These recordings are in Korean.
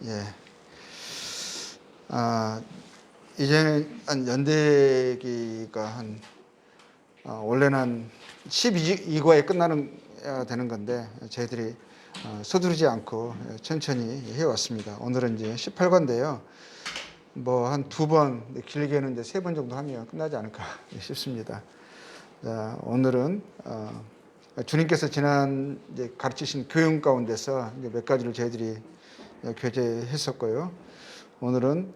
예. 아, 이제 한 연대기가 원래는 한 12과에 되는 건데 저희들이 서두르지 않고 천천히 해왔습니다. 오늘은 이제 18과인데요. 뭐 한 두 번, 길게는 이제 세 번 정도 하면 끝나지 않을까 싶습니다. 자, 오늘은 주님께서 지난 이제 가르치신 교훈 가운데서 이제 몇 가지를 저희들이 교제했었고요. 오늘은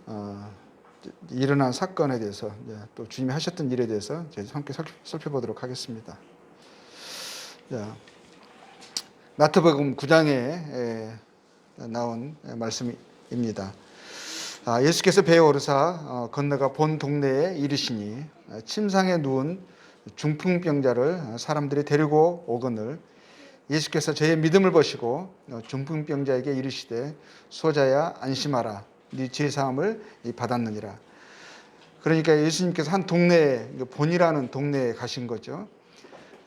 일어난 사건에 대해서 또 주님이 하셨던 일에 대해서 저희 함께 살펴보도록 하겠습니다. 자, 마태복음 9장에 나온 말씀입니다. 예수께서 배에 오르사 건너가 본 동네에 이르시니 침상에 누운 중풍병자를 사람들이 데리고 오거늘 예수께서 저의 믿음을 보시고 중풍병자에게 이르시되 소자야 안심하라 네 죄 사함을 받았느니라. 그러니까 예수님께서 한 동네에, 본이라는 동네에 가신 거죠.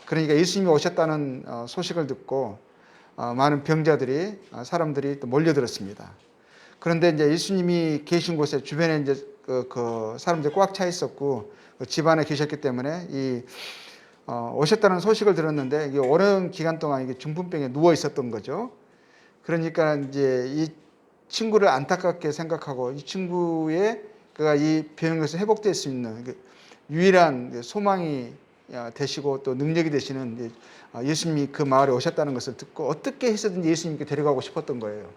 그러니까 예수님이 오셨다는 소식을 듣고 많은 병자들이 사람들이 또 몰려들었습니다. 그런데 이제 예수님이 계신 곳에 주변에 이제 그 사람들이 꽉 차 있었고 집 안에 계셨기 때문에 오셨다는 소식을 들었는데 이게 오랜 기간 동안 이게 중풍병에 누워 있었던 거죠. 그러니까 이제 이 친구를 안타깝게 생각하고 이 친구의 그가 이 병에서 회복될 수 있는 유일한 소망이 되시고 또 능력이 되시는 예수님이 그 마을에 오셨다는 것을 듣고 어떻게 해서든지 예수님께 데려가고 싶었던 거예요.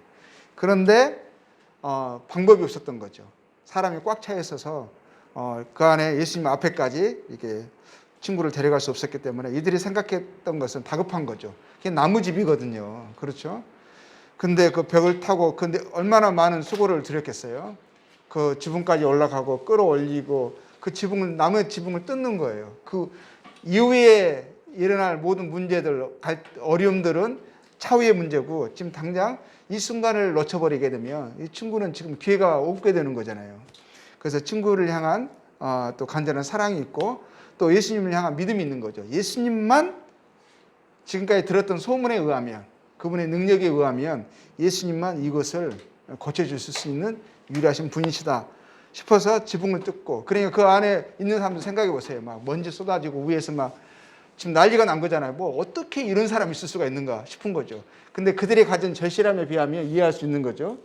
그런데 방법이 없었던 거죠. 사람이 꽉 차 있어서 그 안에 예수님 앞에까지 이렇게 친구를 데려갈 수 없었기 때문에 이들이 생각했던 것은 다급한 거죠. 그게 나무집이거든요. 그렇죠? 근데 그 벽을 타고 근데 얼마나 많은 수고를 들였겠어요. 그 지붕까지 올라가고 끌어올리고 그 나무의 지붕을 뜯는 거예요. 그 이후에 일어날 모든 문제들, 어려움들은 차후의 문제고 지금 당장 이 순간을 놓쳐버리게 되면 이 친구는 지금 기회가 없게 되는 거잖아요. 그래서 친구를 향한 또 간절한 사랑이 있고 또 예수님을 향한 믿음이 있는 거죠. 예수님만 지금까지 들었던 소문에 의하면 그분의 능력에 의하면 예수님만 이것을 고쳐주실 수 있는 유일하신 분이시다 싶어서 지붕을 뜯고 그러니까 그 안에 있는 사람들 생각해 보세요. 막 먼지 쏟아지고 위에서 막 지금 난리가 난 거잖아요. 뭐 어떻게 이런 사람이 있을 수가 있는가 싶은 거죠. 근데 그들이 가진 절실함에 비하면 이해할 수 있는 거죠.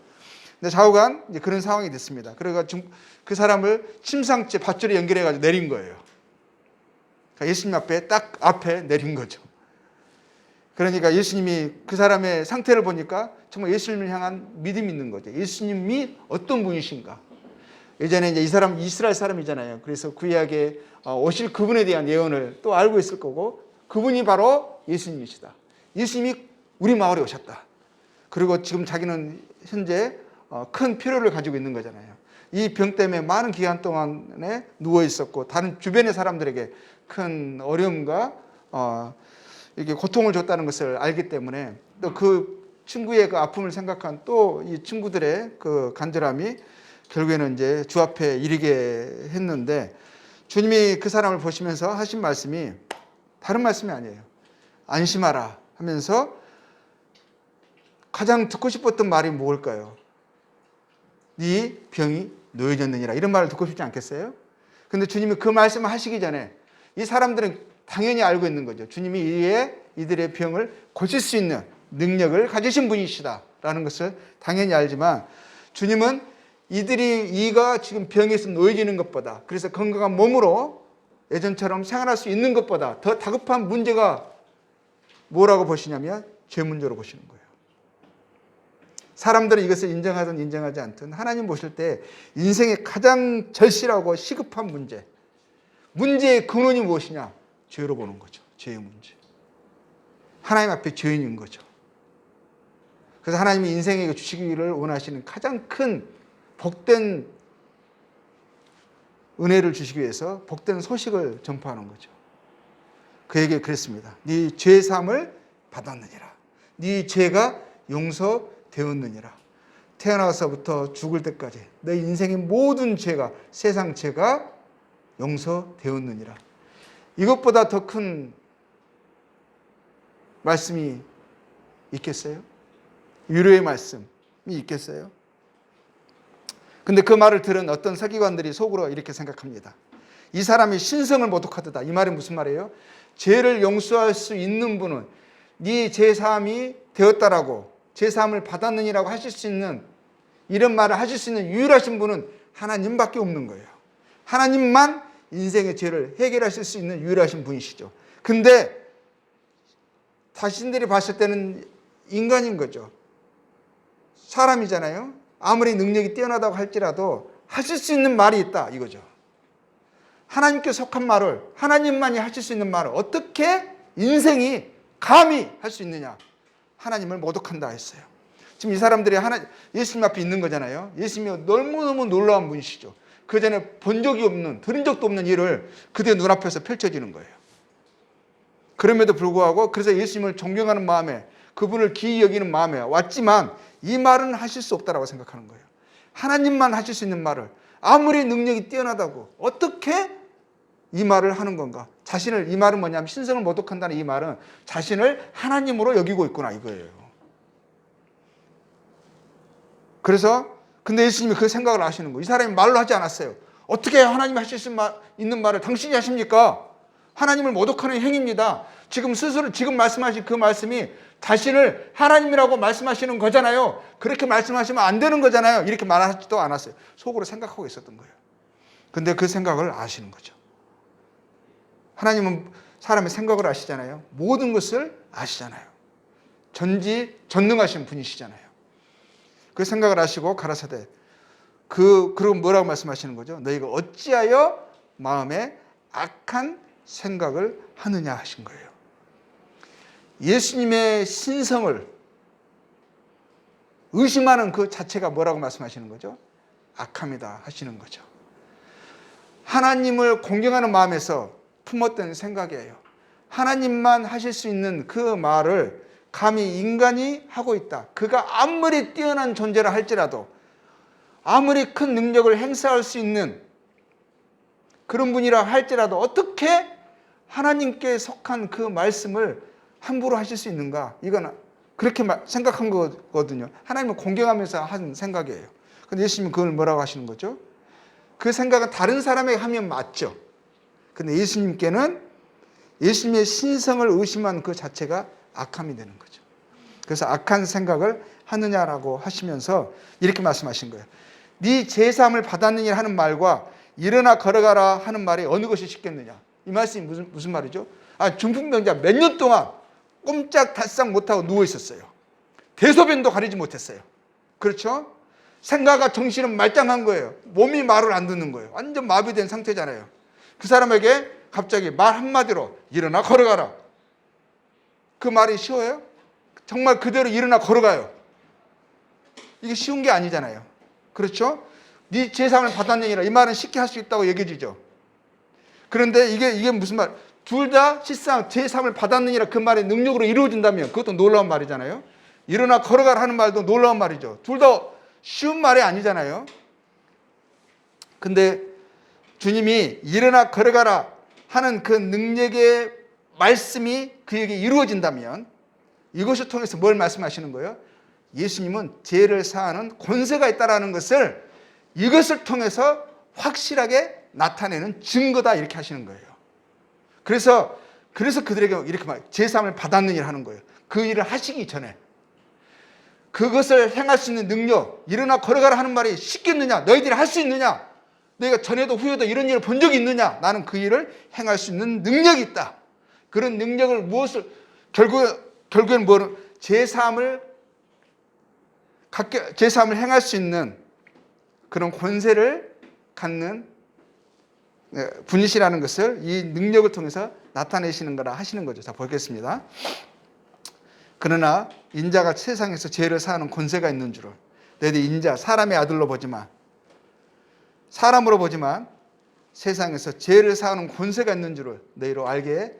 근데 좌우간 이제 그런 상황이 됐습니다. 그래가 그 사람을 침상째 밧줄에 연결해가지고 내린 거예요. 그러니까 예수님 앞에 딱 앞에 내린 거죠. 그러니까 예수님이 그 사람의 상태를 보니까 정말 예수님을 향한 믿음이 있는 거죠. 예수님이 어떤 분이신가. 예전에 이제 이 사람 이스라엘 사람이잖아요. 그래서 구약에 오실 그분에 대한 예언을 또 알고 있을 거고 그분이 바로 예수님이시다. 예수님이 우리 마을에 오셨다. 그리고 지금 자기는 현재 큰 필요를 가지고 있는 거잖아요. 이 병 때문에 많은 기간 동안에 누워 있었고 다른 주변의 사람들에게 큰 어려움과 이렇게 고통을 줬다는 것을 알기 때문에 또 그 친구의 그 아픔을 생각한 또 이 친구들의 그 간절함이 결국에는 이제 주 앞에 이르게 했는데 주님이 그 사람을 보시면서 하신 말씀이 다른 말씀이 아니에요. 안심하라 하면서 가장 듣고 싶었던 말이 뭘까요? 네 병이 놓여졌느니라. 이런 말을 듣고 싶지 않겠어요? 근데 주님이 그 말씀을 하시기 전에 이 사람들은 당연히 알고 있는 거죠. 주님이 이들의 병을 고칠 수 있는 능력을 가지신 분이시다라는 것을 당연히 알지만 주님은 이가 지금 병에서 놓여지는 것보다 그래서 건강한 몸으로 예전처럼 생활할 수 있는 것보다 더 다급한 문제가 뭐라고 보시냐면 죄 문제로 보시는 거예요. 사람들은 이것을 인정하든 인정하지 않든 하나님 보실 때 인생의 가장 절실하고 시급한 문제의 근원이 무엇이냐? 죄로 보는 거죠. 죄의 문제. 하나님 앞에 죄인인 거죠. 그래서 하나님이 인생에게 주시기를 원하시는 가장 큰 복된 은혜를 주시기 위해서 복된 소식을 전파하는 거죠. 그에게 그랬습니다. 네 죄 사함을 받았느니라. 네 죄가 용서되었느니라. 태어나서부터 죽을 때까지 내 인생의 모든 죄가 세상 죄가 용서되었느니라. 이것보다 더 큰 말씀이 있겠어요? 위로의 말씀이 있겠어요? 근데 그 말을 들은 어떤 서기관들이 속으로 이렇게 생각합니다. 이 사람이 신성을 모독하도다. 이 말은 무슨 말이에요? 죄를 용서할 수 있는 분은 네 제사함이 되었다라고, 제사함을 받았느니라고 하실 수 있는, 이런 말을 하실 수 있는 유일하신 분은 하나님밖에 없는 거예요. 하나님만 인생의 죄를 해결하실 수 있는 유일하신 분이시죠. 근데 자신들이 봤을 때는 인간인 거죠. 사람이잖아요. 아무리 능력이 뛰어나다고 할지라도 하실 수 있는 말이 있다 이거죠. 하나님께 속한 말을, 하나님만이 하실 수 있는 말을 어떻게 인생이 감히 할 수 있느냐. 하나님을 모독한다 했어요. 지금 이 사람들이 예수님 앞에 있는 거잖아요. 예수님이 너무너무 놀라운 분이시죠. 그 전에 본 적이 없는, 들은 적도 없는 일을 그들 눈앞에서 펼쳐지는 거예요. 그럼에도 불구하고 그래서 예수님을 존경하는 마음에, 그분을 기이 여기는 마음에 왔지만 이 말은 하실 수 없다라고 생각하는 거예요. 하나님만 하실 수 있는 말을 아무리 능력이 뛰어나다고 어떻게 이 말을 하는 건가? 자신을, 이 말은 뭐냐면 신성을 모독한다는 이 말은 자신을 하나님으로 여기고 있구나 이거예요. 그래서 근데 예수님이 그 생각을 하시는 거예요. 이 사람이 말로 하지 않았어요. 어떻게 하나님이 하실 수 있는 말을 당신이 하십니까? 하나님을 모독하는 행위입니다. 지금 스스로 지금 말씀하신 그 말씀이 자신을 하나님이라고 말씀하시는 거잖아요. 그렇게 말씀하시면 안 되는 거잖아요. 이렇게 말하지도 않았어요. 속으로 생각하고 있었던 거예요. 근데 그 생각을 아시는 거죠. 하나님은 사람의 생각을 아시잖아요. 모든 것을 아시잖아요. 전능하신 분이시잖아요. 그 생각을 아시고 가라사대 그리고 뭐라고 말씀하시는 거죠? 너희가 어찌하여 마음에 악한 생각을 하느냐 하신 거예요. 예수님의 신성을 의심하는 그 자체가 뭐라고 말씀하시는 거죠? 악함이다 하시는 거죠. 하나님을 공경하는 마음에서 품었던 생각이에요. 하나님만 하실 수 있는 그 말을 감히 인간이 하고 있다. 그가 아무리 뛰어난 존재라 할지라도, 아무리 큰 능력을 행사할 수 있는 그런 분이라 할지라도 어떻게 하나님께 속한 그 말씀을 함부로 하실 수 있는가? 이건 그렇게 생각한 거거든요. 하나님을 공경하면서 한 생각이에요. 근데 예수님은 그걸 뭐라고 하시는 거죠? 그 생각은 다른 사람에게 하면 맞죠. 근데 예수님께는 예수님의 신성을 의심한 그 자체가 악함이 되는 거죠. 그래서 악한 생각을 하느냐라고 하시면서 이렇게 말씀하신 거예요. 네 제사함을 받았느냐 하는 말과 일어나 걸어가라 하는 말이 어느 것이 쉽겠느냐. 이 말씀이 무슨 말이죠? 중풍병자 몇 년 동안 꼼짝달싹 못하고 누워 있었어요. 대소변도 가리지 못했어요. 그렇죠? 생각과 정신은 말짱한 거예요. 몸이 말을 안 듣는 거예요. 완전 마비된 상태잖아요. 그 사람에게 갑자기 말 한마디로 일어나 걸어가라. 그 말이 쉬워요? 정말 그대로 일어나 걸어가요. 이게 쉬운 게 아니잖아요. 그렇죠? 네 제사함을 받았느니라. 이 말은 쉽게 할 수 있다고 얘기해주죠. 그런데 이게 무슨 말? 둘 다 실상 제사함을 받았느니라 그 말의 능력으로 이루어진다면 그것도 놀라운 말이잖아요. 일어나 걸어가라 하는 말도 놀라운 말이죠. 둘 다 쉬운 말이 아니잖아요. 근데 주님이 일어나 걸어가라 하는 그 능력의 말씀이 그에게 이루어진다면 이것을 통해서 뭘 말씀하시는 거예요? 예수님은 죄를 사하는 권세가 있다는 것을 이것을 통해서 확실하게 나타내는 증거다 이렇게 하시는 거예요. 그래서 그들에게 이렇게 제사함을 받았느니라 하는 거예요. 그 일을 하시기 전에 그것을 행할 수 있는 능력, 일어나 걸어가라 하는 말이 쉽겠느냐? 너희들이 할 수 있느냐? 너희가 전에도 후에도 이런 일을 본 적이 있느냐? 나는 그 일을 행할 수 있는 능력이 있다. 그런 능력을 무엇을 결국엔 뭐는 제사함을 행할 수 있는 그런 권세를 갖는 분이시라는 것을 이 능력을 통해서 나타내시는 거라 하시는 거죠. 자, 보겠습니다. 그러나 인자가 세상에서 죄를 사하는 권세가 있는 줄을 너희들 인자 사람의 아들로 보지만 사람으로 보지만 세상에서 죄를 사하는 권세가 있는 줄을 너희로 알게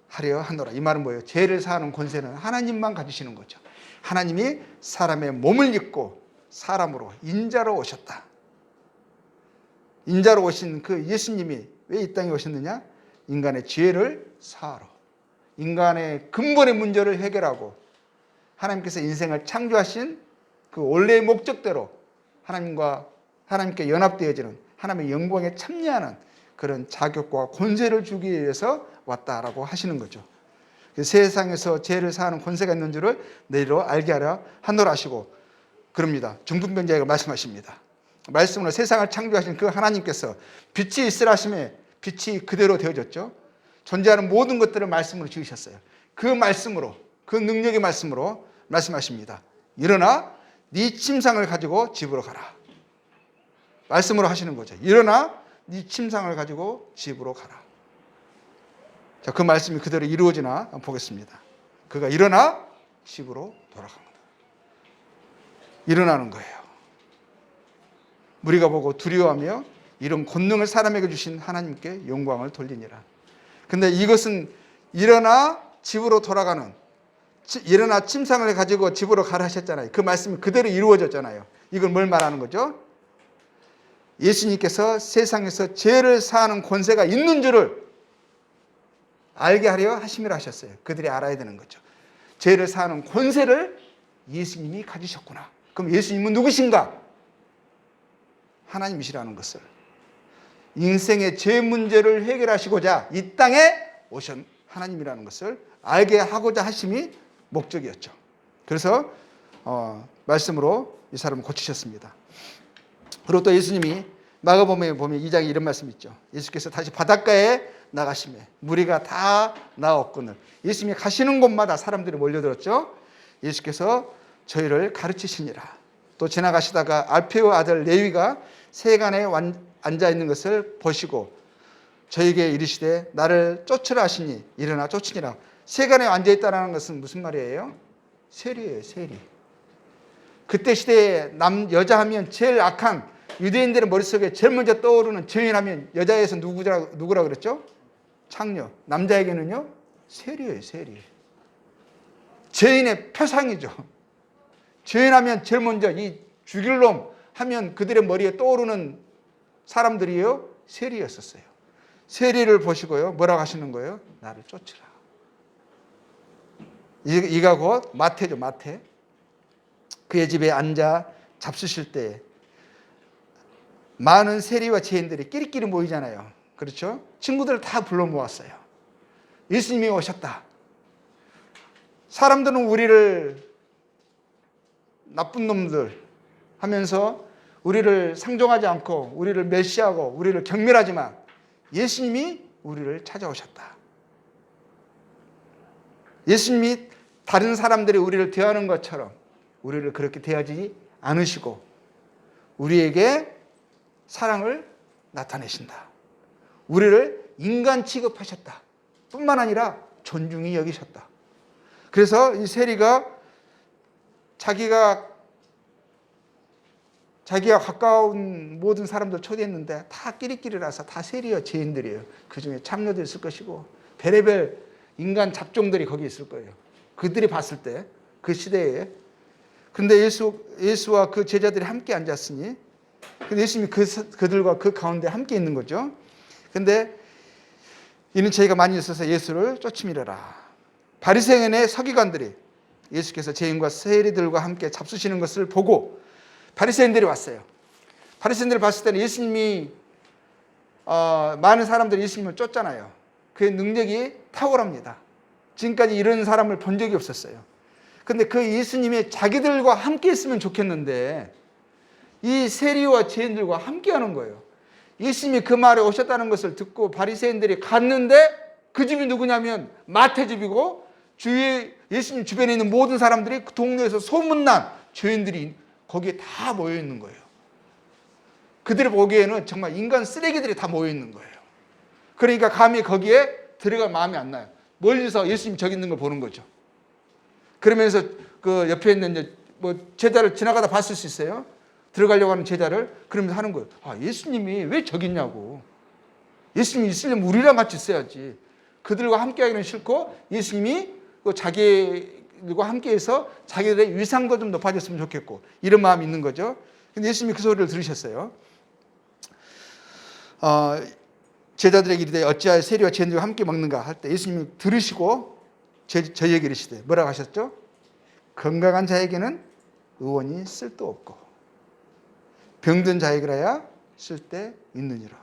하려 하노라. 이 말은 뭐예요? 죄를 사하는 권세는 하나님만 가지시는 거죠. 하나님이 사람의 몸을 입고 사람으로 인자로 오셨다. 인자로 오신 그 예수님이 왜 이 땅에 오셨느냐? 인간의 죄를 사하러, 인간의 근본의 문제를 해결하고 하나님께서 인생을 창조하신 그 원래의 목적대로 하나님께 연합되어지는 하나님의 영광에 참여하는 그런 자격과 권세를 주기 위해서 왔다라고 하시는 거죠. 세상에서 죄를 사하는 권세가 있는 줄을 너희로 알게 하라 하노라 하시고 그럽니다. 중풍병자에게 말씀하십니다. 말씀으로 세상을 창조하신 그 하나님께서 빛이 있으라 하심에 빛이 그대로 되어졌죠. 존재하는 모든 것들을 말씀으로 지으셨어요. 그 말씀으로, 그 능력의 말씀으로 말씀하십니다. 일어나 네 침상을 가지고 집으로 가라. 말씀으로 하시는 거죠. 일어나 네 침상을 가지고 집으로 가라. 자, 그 말씀이 그대로 이루어지나 보겠습니다. 그가 일어나 집으로 돌아갑니다. 일어나는 거예요. 우리가 보고 두려워하며 이런 권능을 사람에게 주신 하나님께 영광을 돌리니라. 근데 이것은 일어나 집으로 돌아가는, 일어나 침상을 가지고 집으로 가라 하셨잖아요. 그 말씀이 그대로 이루어졌잖아요. 이건 뭘 말하는 거죠? 예수님께서 세상에서 죄를 사하는 권세가 있는 줄을 알게 하려 하심이라 하셨어요. 그들이 알아야 되는 거죠. 죄를 사하는 권세를 예수님이 가지셨구나. 그럼 예수님은 누구신가? 하나님이시라는 것을, 인생의 죄 문제를 해결하시고자 이 땅에 오신 하나님이라는 것을 알게 하고자 하심이 목적이었죠. 그래서 말씀으로 이 사람을 고치셨습니다. 그리고 또 예수님이 마가복음에 보면 2장에 이런 말씀이 있죠. 예수께서 다시 바닷가에 나가시매 무리가 다 나왔거늘. 예수님이 가시는 곳마다 사람들이 몰려들었죠. 예수께서 저희를 가르치시니라. 또 지나가시다가 알페오 아들 레위가 세간에 앉아 있는 것을 보시고 저에게 이르시되 나를 쫓으라 하시니 일어나 쫓으니라. 세간에 앉아 있다라는 것은 무슨 말이에요? 세리예요, 세리. 그때 시대에 여자 하면 제일 악한, 유대인들의 머릿속에 제일 먼저 떠오르는 죄인 하면 여자에서 누구라 그랬죠? 창녀. 남자에게는요? 세리예요, 세리. 죄인의 표상이죠. 죄인 하면 제일 먼저 이 죽일 놈 하면 그들의 머리에 떠오르는 사람들이요? 세리였었어요. 세리를 보시고요. 뭐라고 하시는 거예요? 나를 쫓으라. 이가 곧 마태죠, 마태. 그의 집에 앉아 잡수실 때 많은 세리와 죄인들이 끼리끼리 모이잖아요. 그렇죠? 친구들을 다 불러 모았어요. 예수님이 오셨다. 사람들은 우리를 나쁜 놈들 하면서 우리를 상종하지 않고 우리를 멸시하고 우리를 경멸하지만 예수님이 우리를 찾아오셨다. 예수님이 다른 사람들이 우리를 대하는 것처럼 우리를 그렇게 대하지 않으시고 우리에게 사랑을 나타내신다. 우리를 인간 취급하셨다. 뿐만 아니라 존중히 여기셨다. 그래서 이 세리가 자기가 가까운 모든 사람들 초대했는데 다 끼리끼리라서 다 세리와 죄인들이에요. 그중에 창녀도 있을 것이고 별의별 인간 잡종들이 거기 있을 거예요. 그들이 봤을 때 그 시대에. 근데 예수와 그 제자들이 함께 앉았으니 근데 예수님이 그들과 그 가운데 함께 있는 거죠. 근데 이는 죄가 많이 있어서 예수를 쫓음이라라. 바리새인의 서기관들이 예수께서 죄인과 세리들과 함께 잡수시는 것을 보고 바리새인들이 왔어요. 바리새인들을 봤을 때는 예수님이 많은 사람들이 예수님을 쫓잖아요. 그의 능력이 탁월합니다. 지금까지 이런 사람을 본 적이 없었어요. 근데 그 예수님이 자기들과 함께 있으면 좋겠는데 이 세리와 죄인들과 함께 하는 거예요. 예수님이 그 말에 오셨다는 것을 듣고 바리새인들이 갔는데 그 집이 누구냐면 마태 집이고 주위에 예수님 주변에 있는 모든 사람들이 그 동네에서 소문난 죄인들이 거기에 다 모여 있는 거예요. 그들이 보기에는 정말 인간 쓰레기들이 다 모여 있는 거예요. 그러니까 감히 거기에 들어갈 마음이 안 나요. 멀리서 예수님 저기 있는 걸 보는 거죠. 그러면서 그 옆에 있는 제자를 지나가다 봤을 수 있어요. 들어가려고 하는 제자를 그러면서 하는 거예요. 아, 예수님이 왜 저기 있냐고. 예수님이 있으려면 우리랑 같이 있어야지. 그들과 함께 하기는 싫고 예수님이 자기들과 함께해서 자기들의 위상도 좀 높아졌으면 좋겠고 이런 마음이 있는 거죠. 근데 예수님이 그 소리를 들으셨어요. 제자들에게 이르되 어찌하여 세리와 죄인들과 함께 먹는가 할 때 예수님이 들으시고 저희에게 이르시되 뭐라고 하셨죠? 건강한 자에게는 의원이 쓸데없고 병든 자에게라야 쓸데 있느니라.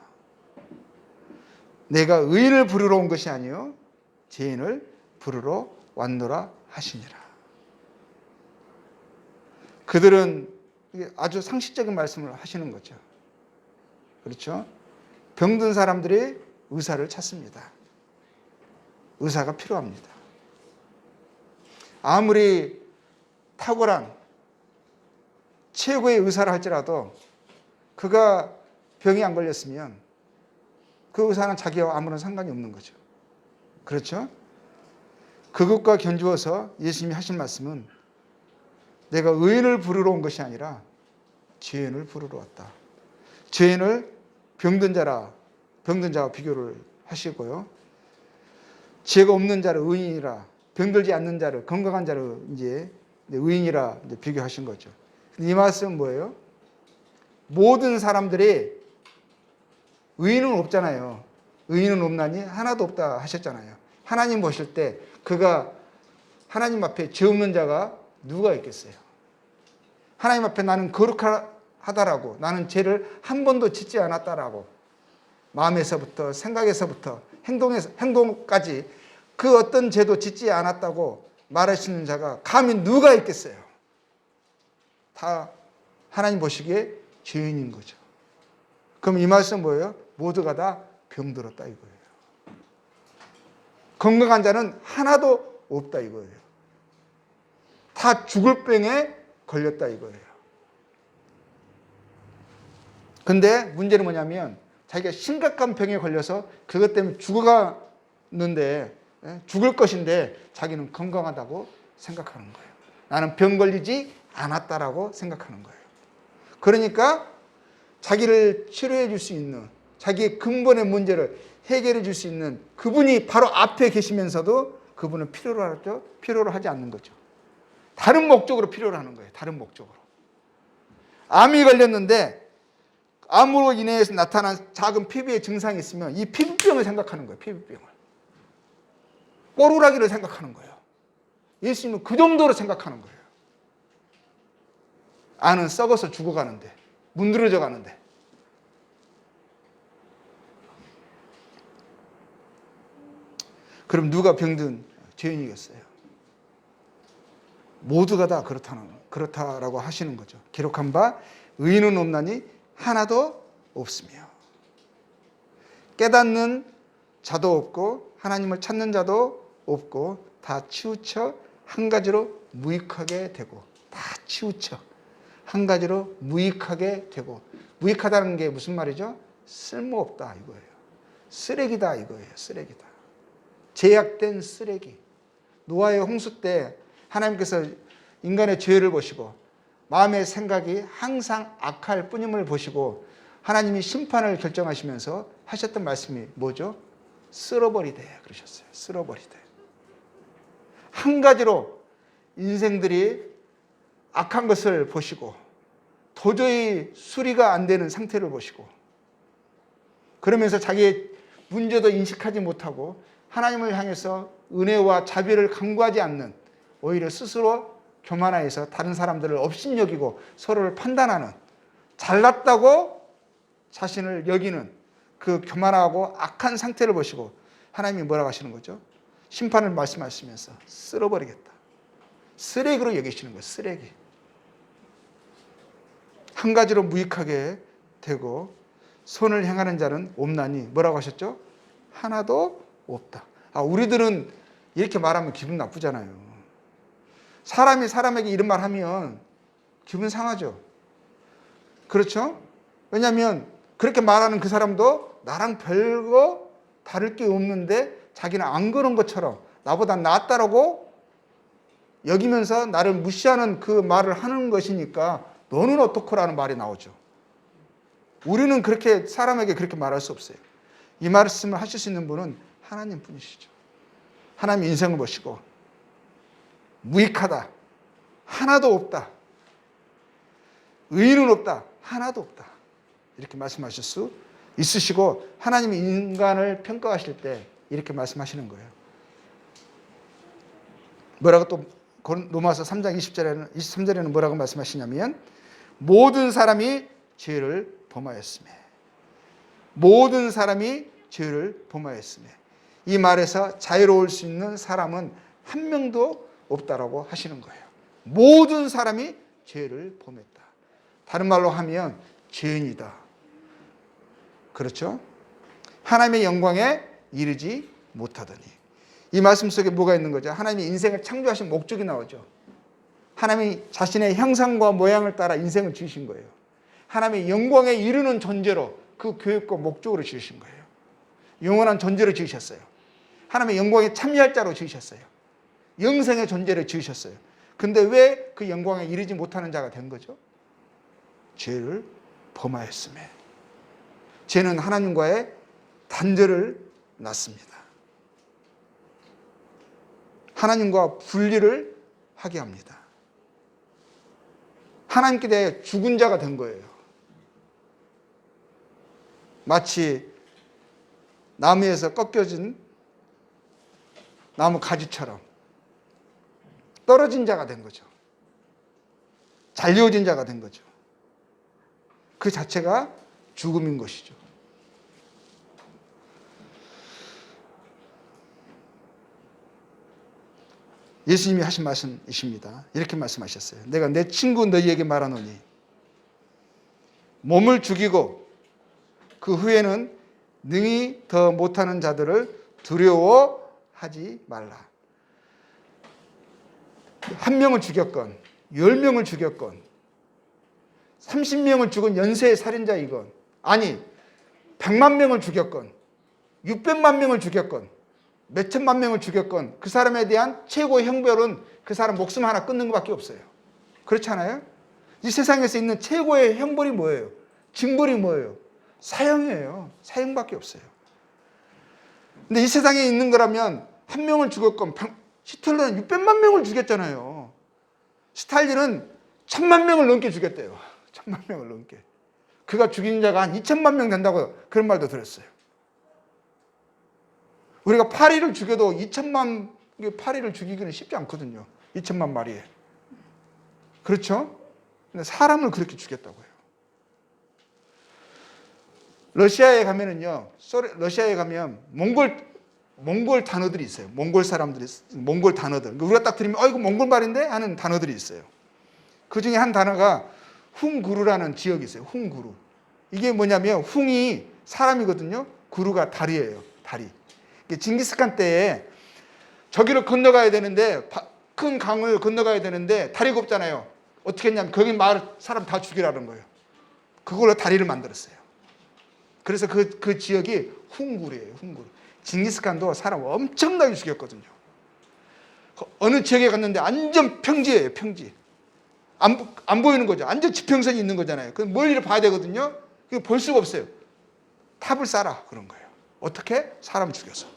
내가 의인을 부르러 온 것이 아니요 죄인을 부르러 왔노라 하시니라. 그들은 아주 상식적인 말씀을 하시는 거죠. 그렇죠? 병든 사람들이 의사를 찾습니다. 의사가 필요합니다. 아무리 탁월한 최고의 의사를 할지라도 그가 병이 안 걸렸으면 그 의사는 자기와 아무런 상관이 없는 거죠. 그렇죠? 그것과 견주어서 예수님이 하신 말씀은 내가 의인을 부르러 온 것이 아니라 죄인을 부르러 왔다. 죄인을 병든 자와 비교를 하시고요. 죄가 없는 자를 의인이라, 병들지 않는 자를, 건강한 자를 이제 의인이라 비교하신 거죠. 이 말씀은 뭐예요? 모든 사람들이 의인은 없잖아요. 의인은 없나니 하나도 없다 하셨잖아요. 하나님 보실 때 그가 하나님 앞에 죄 없는 자가 누가 있겠어요? 하나님 앞에 나는 거룩하다라고, 나는 죄를 한 번도 짓지 않았다라고, 마음에서부터 생각에서부터 행동까지 그 어떤 죄도 짓지 않았다고 말하시는 자가 감히 누가 있겠어요? 다 하나님 보시기에 죄인인 거죠. 그럼 이 말씀은 뭐예요? 모두가 다 병들었다 이거예요. 건강한 자는 하나도 없다 이거예요. 다 죽을 병에 걸렸다 이거예요. 근데 문제는 뭐냐면 자기가 심각한 병에 걸려서 그것 때문에 죽어가는데, 죽을 것인데 자기는 건강하다고 생각하는 거예요. 나는 병 걸리지 않았다라고 생각하는 거예요. 그러니까 자기를 치료해 줄 수 있는, 자기의 근본의 문제를 해결해 줄 수 있는 그분이 바로 앞에 계시면서도 그분은 필요로 하지 않는 거죠. 다른 목적으로 필요로 하는 거예요. 다른 목적으로. 암이 걸렸는데 암으로 인해서 나타난 작은 피부에 증상이 있으면 이 피부병을 생각하는 거예요. 피부병을. 뽀루라기를 생각하는 거예요. 예수님은 그 정도로 생각하는 거예요. 안은 썩어서 죽어가는데, 문드러져 가는데. 그럼 누가 병든 죄인이겠어요? 모두가 다 그렇다라고 하시는 거죠. 기록한 바 의인은 없나니 하나도 없으며 깨닫는 자도 없고 하나님을 찾는 자도 없고 다 치우쳐 한 가지로 무익하게 되고, 다 치우쳐 한 가지로 무익하게 되고, 무익하다는 게 무슨 말이죠? 쓸모없다 이거예요. 쓰레기다 이거예요. 쓰레기다. 제약된 쓰레기. 노아의 홍수 때 하나님께서 인간의 죄를 보시고 마음의 생각이 항상 악할 뿐임을 보시고 하나님이 심판을 결정하시면서 하셨던 말씀이 뭐죠? 쓸어버리되 그러셨어요. 쓸어버리되. 한 가지로 인생들이 악한 것을 보시고 도저히 수리가 안 되는 상태를 보시고 그러면서 자기의 문제도 인식하지 못하고 하나님을 향해서 은혜와 자비를 강구하지 않는, 오히려 스스로 교만하여서 다른 사람들을 업신여기고 서로를 판단하는, 잘났다고 자신을 여기는 그 교만하고 악한 상태를 보시고 하나님이 뭐라고 하시는 거죠? 심판을 말씀하시면서 쓸어버리겠다. 쓰레기로 여기시는 거예요. 쓰레기. 한 가지로 무익하게 되고 손을 행하는 자는 없나니 뭐라고 하셨죠? 하나도 없다. 우리들은 이렇게 말하면 기분 나쁘잖아요. 사람이 사람에게 이런 말 하면 기분 상하죠. 그렇죠? 왜냐하면 그렇게 말하는 그 사람도 나랑 별거 다를 게 없는데 자기는 안 그런 것처럼 나보다 낫다라고 여기면서 나를 무시하는 그 말을 하는 것이니까 너는 어떻고라는 말이 나오죠. 우리는 그렇게 사람에게 그렇게 말할 수 없어요. 이 말씀을 하실 수 있는 분은 하나님 뿐이시죠. 하나님 인생을 보시고 무익하다. 하나도 없다. 의인은 없다. 하나도 없다. 이렇게 말씀하실 수 있으시고 하나님이 인간을 평가하실 때 이렇게 말씀하시는 거예요. 뭐라고 또 로마서 3장 23절에는 뭐라고 말씀하시냐면 모든 사람이 죄를 범하였으며 모든 사람이 죄를 범하였으며 이 말에서 자유로울 수 있는 사람은 한 명도 없다라고 하시는 거예요. 모든 사람이 죄를 범했다. 다른 말로 하면 죄인이다. 그렇죠? 하나님의 영광에 이르지 못하더니. 이 말씀 속에 뭐가 있는 거죠? 하나님이 인생을 창조하신 목적이 나오죠. 하나님이 자신의 형상과 모양을 따라 인생을 지으신 거예요. 하나님의 영광에 이르는 존재로 그 계획과 목적으로 지으신 거예요. 영원한 존재로 지으셨어요. 하나님의 영광에 참여할 자로 지으셨어요. 영생의 존재로 지으셨어요. 근데 왜 그 영광에 이르지 못하는 자가 된 거죠? 죄를 범하였음에. 죄는 하나님과의 단절을 낳습니다. 하나님과 분리를 하게 합니다. 하나님께 대해 죽은 자가 된 거예요. 마치 나무에서 꺾여진 나무 가지처럼 떨어진 자가 된 거죠. 잘려진 자가 된 거죠. 그 자체가 죽음인 것이죠. 예수님이 하신 말씀이십니다. 이렇게 말씀하셨어요. 내가 내 친구 너희에게 말하노니 몸을 죽이고 그 후에는 능히 더 못하는 자들을 두려워하지 말라. 한 명을 죽였건 10명을 죽였건 30명을 죽은 연쇄의 살인자이건 아니 100만 명을 죽였건 600만 명을 죽였건 몇천만 명을 죽였건 그 사람에 대한 최고의 형벌은 그 사람 목숨 하나 끊는 것밖에 없어요. 그렇지 않아요? 이 세상에서 있는 최고의 형벌이 뭐예요? 징벌이 뭐예요? 사형이에요. 사형밖에 없어요. 근데 이 세상에 있는 거라면 한 명을 죽였건 히틀러는 600만 명을 죽였잖아요. 스탈린은 1000만 명을 넘게 죽였대요. 1000만 명을 넘게. 그가 죽인 자가 한 2000만 명 된다고 그런 말도 들었어요. 우리가 파리를 죽여도 2000만 파리를 죽이기는 쉽지 않거든요. 2000만 마리에. 그렇죠? 근데 사람을 그렇게 죽였다고요. 러시아에 가면은요, 러시아에 가면 몽골 단어들이 있어요. 몽골 사람들이, 몽골 단어들. 우리가 딱 들으면, 이거 몽골 말인데? 하는 단어들이 있어요. 그 중에 한 단어가 훙구르라는 지역이 있어요. 훙구르. 이게 뭐냐면, 훙이 사람이거든요. 구르가 다리예요. 다리. 징기스칸 때에 저기를 건너가야 되는데, 큰 강을 건너가야 되는데, 다리가 없잖아요. 어떻게 했냐면, 거기 마을 사람 다 죽이라는 거예요. 그걸로 다리를 만들었어요. 그래서 그 지역이 훙구르예요. 훙구르. 징기스칸도 사람 엄청나게 죽였거든요. 어느 지역에 갔는데 완전 평지예요. 평지. 안 보이는 거죠. 완전 지평선이 있는 거잖아요. 그 멀리를 봐야 되거든요. 그거 볼 수가 없어요. 탑을 쌓아 그런 거예요. 어떻게? 사람 죽여서.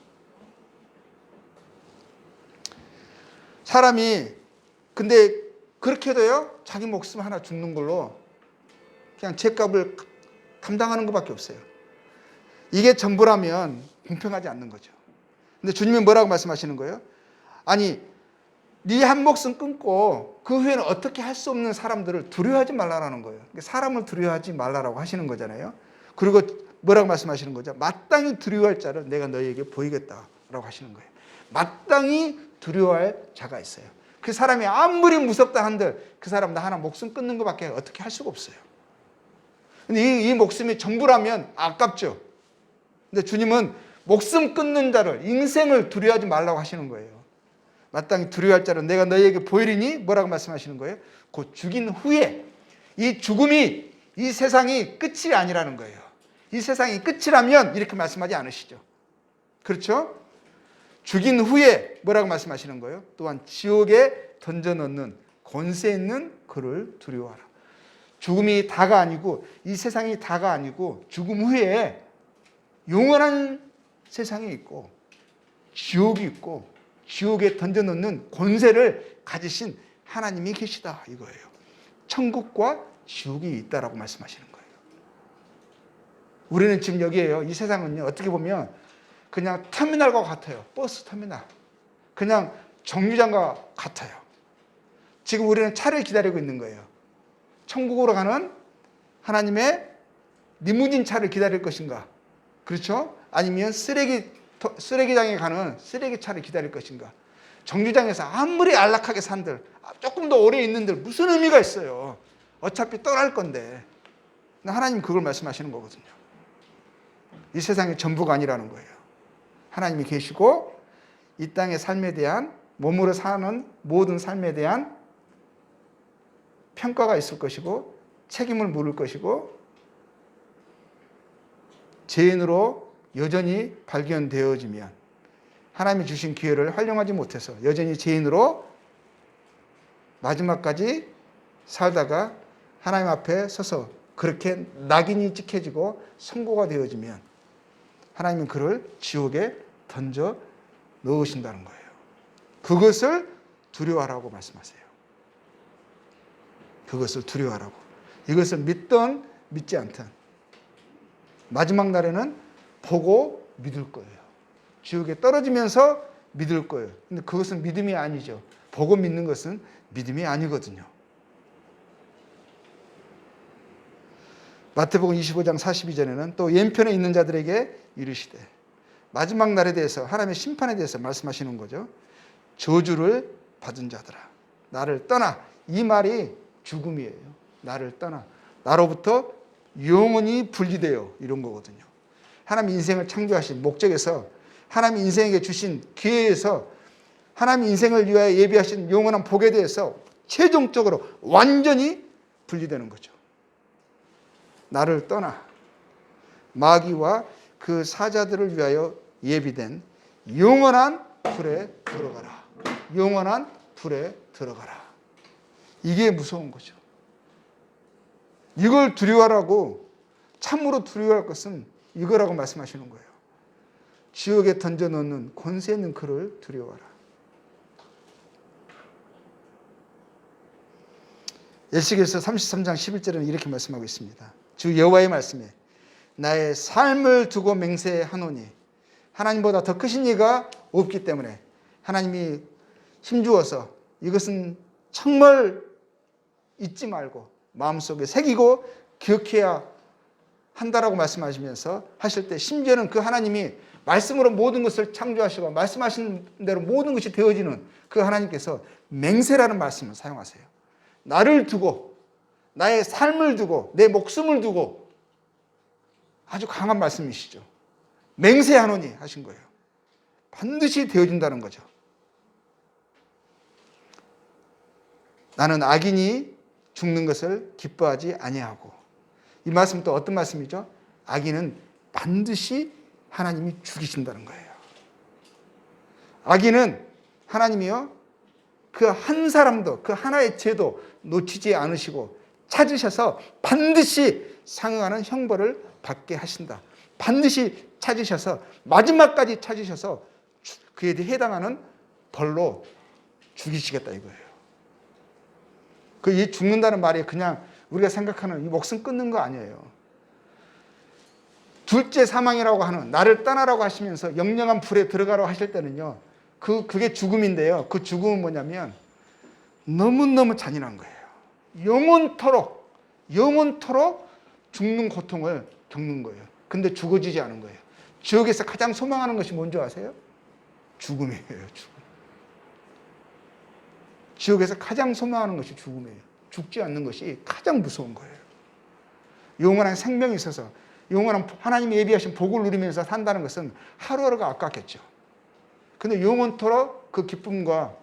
사람이 근데 그렇게 해도요. 자기 목숨 하나 죽는 걸로 그냥 죗값을 감당하는 것밖에 없어요. 이게 전부라면 공평하지 않는 거죠. 근데 주님이 뭐라고 말씀하시는 거예요? 아니, 네 한 목숨 끊고 그 후에는 어떻게 할 수 없는 사람들을 두려워하지 말라라는 거예요. 사람을 두려워하지 말라라고 하시는 거잖아요. 그리고 뭐라고 말씀하시는 거죠? 마땅히 두려워할 자를 내가 너희에게 보이겠다라고 하시는 거예요. 마땅히 두려워할 자가 있어요. 그 사람이 아무리 무섭다 한들 그 사람 나 하나 목숨 끊는 것밖에 어떻게 할 수가 없어요. 근데 이 목숨이 전부라면 아깝죠. 근데 주님은 목숨 끊는 자를, 인생을 두려워하지 말라고 하시는 거예요. 마땅히 두려워할 자를 내가 너희에게 보이리니 뭐라고 말씀하시는 거예요? 곧 죽인 후에 이 죽음이 이 세상이 끝이 아니라는 거예요. 이 세상이 끝이라면 이렇게 말씀하지 않으시죠. 그렇죠? 죽인 후에 뭐라고 말씀하시는 거예요? 또한 지옥에 던져넣는 권세 있는 그를 두려워하라. 죽음이 다가 아니고 이 세상이 다가 아니고 죽음 후에 영원한 세상이 있고 지옥이 있고 지옥에 던져넣는 권세를 가지신 하나님이 계시다 이거예요. 천국과 지옥이 있다라고 말씀하시는 거예요. 우리는 지금 여기에요. 이 세상은요. 어떻게 보면 그냥 터미널과 같아요. 버스 터미널. 그냥 정류장과 같아요. 지금 우리는 차를 기다리고 있는 거예요. 천국으로 가는 하나님의 리무진 차를 기다릴 것인가? 그렇죠? 아니면 쓰레기장에 가는 쓰레기차를 기다릴 것인가? 정류장에서 아무리 안락하게 산들, 조금 더 오래 있는들 무슨 의미가 있어요? 어차피 떠날 건데. 하나님 그걸 말씀하시는 거거든요. 이 세상의 전부가 아니라는 거예요. 하나님이 계시고 이 땅의 삶에 대한, 몸으로 사는 모든 삶에 대한 평가가 있을 것이고 책임을 물을 것이고 죄인으로 여전히 발견되어지면, 하나님이 주신 기회를 활용하지 못해서 여전히 죄인으로 마지막까지 살다가 하나님 앞에 서서 그렇게 낙인이 찍혀지고 선고가 되어지면 하나님은 그를 지옥에 던져 넣으신다는 거예요. 그것을 두려워하라고 말씀하세요. 그것을 두려워하라고. 이것을 믿든 믿지 않든 마지막 날에는 보고 믿을 거예요. 지옥에 떨어지면서 믿을 거예요. 근데 그것은 믿음이 아니죠. 보고 믿는 것은 믿음이 아니거든요. 마태복음 25장 42절에는 또 왼편에 있는 자들에게 이르시되, 마지막 날에 대해서, 하나님의 심판에 대해서 말씀하시는 거죠. 저주를 받은 자들아, 나를 떠나. 이 말이 죽음이에요. 나를 떠나. 나로부터 영원히 분리되어, 이런 거거든요. 하나님 인생을 창조하신 목적에서, 하나님 인생에게 주신 기회에서, 하나님 인생을 위하여 예비하신 영원한 복에 대해서 최종적으로 완전히 분리되는 거죠. 나를 떠나 마귀와 그 사자들을 위하여 예비된 영원한 불에 들어가라. 영원한 불에 들어가라. 이게 무서운 거죠. 이걸 두려워하라고, 참으로 두려워할 것은 이거라고 말씀하시는 거예요. 지옥에 던져놓는 권세 있는 그를 두려워하라. 에스겔서 33장 11절에는 이렇게 말씀하고 있습니다. 주 여호와의 말씀에 나의 삶을 두고 맹세하노니, 하나님보다 더 크신 이가 없기 때문에 하나님이 힘주어서 이것은 정말 잊지 말고 마음속에 새기고 기억해야 한다라고 말씀하시면서 하실 때, 심지어는 그 하나님이 말씀으로 모든 것을 창조하시고 말씀하신 대로 모든 것이 되어지는 그 하나님께서 맹세라는 말씀을 사용하세요. 나를 두고, 나의 삶을 두고, 내 목숨을 두고, 아주 강한 말씀이시죠. 맹세하노니 하신 거예요. 반드시 되어진다는 거죠. 나는 악인이 죽는 것을 기뻐하지 아니하고. 이 말씀은 또 어떤 말씀이죠? 악인은 반드시 하나님이 죽이신다는 거예요. 악인은 하나님이요, 그 한 사람도, 그 하나의 죄도 놓치지 않으시고 찾으셔서 반드시 상응하는 형벌을 받게 하신다. 반드시 찾으셔서 마지막까지 찾으셔서 그에 해당하는 벌로 죽이시겠다 이거예요. 이 죽는다는 말이 그냥 우리가 생각하는 이 목숨 끊는 거 아니에요. 둘째 사망이라고 하는, 나를 떠나라고 하시면서 영영한 불에 들어가라고 하실 때는요, 그게 죽음인데요. 그 죽음은 뭐냐면 너무너무 잔인한 거예요. 영원토록 죽는 고통을 겪는 거예요. 근데 죽어지지 않은 거예요. 지옥에서 가장 소망하는 것이 뭔지 아세요? 죽음이에요. 죽음. 지옥에서 가장 소망하는 것이 죽음이에요. 죽지 않는 것이 가장 무서운 거예요. 영원한 생명이 있어서 영원한 하나님이 예비하신 복을 누리면서 산다는 것은 하루하루가 아깝겠죠. 근데 영원토록 그 기쁨과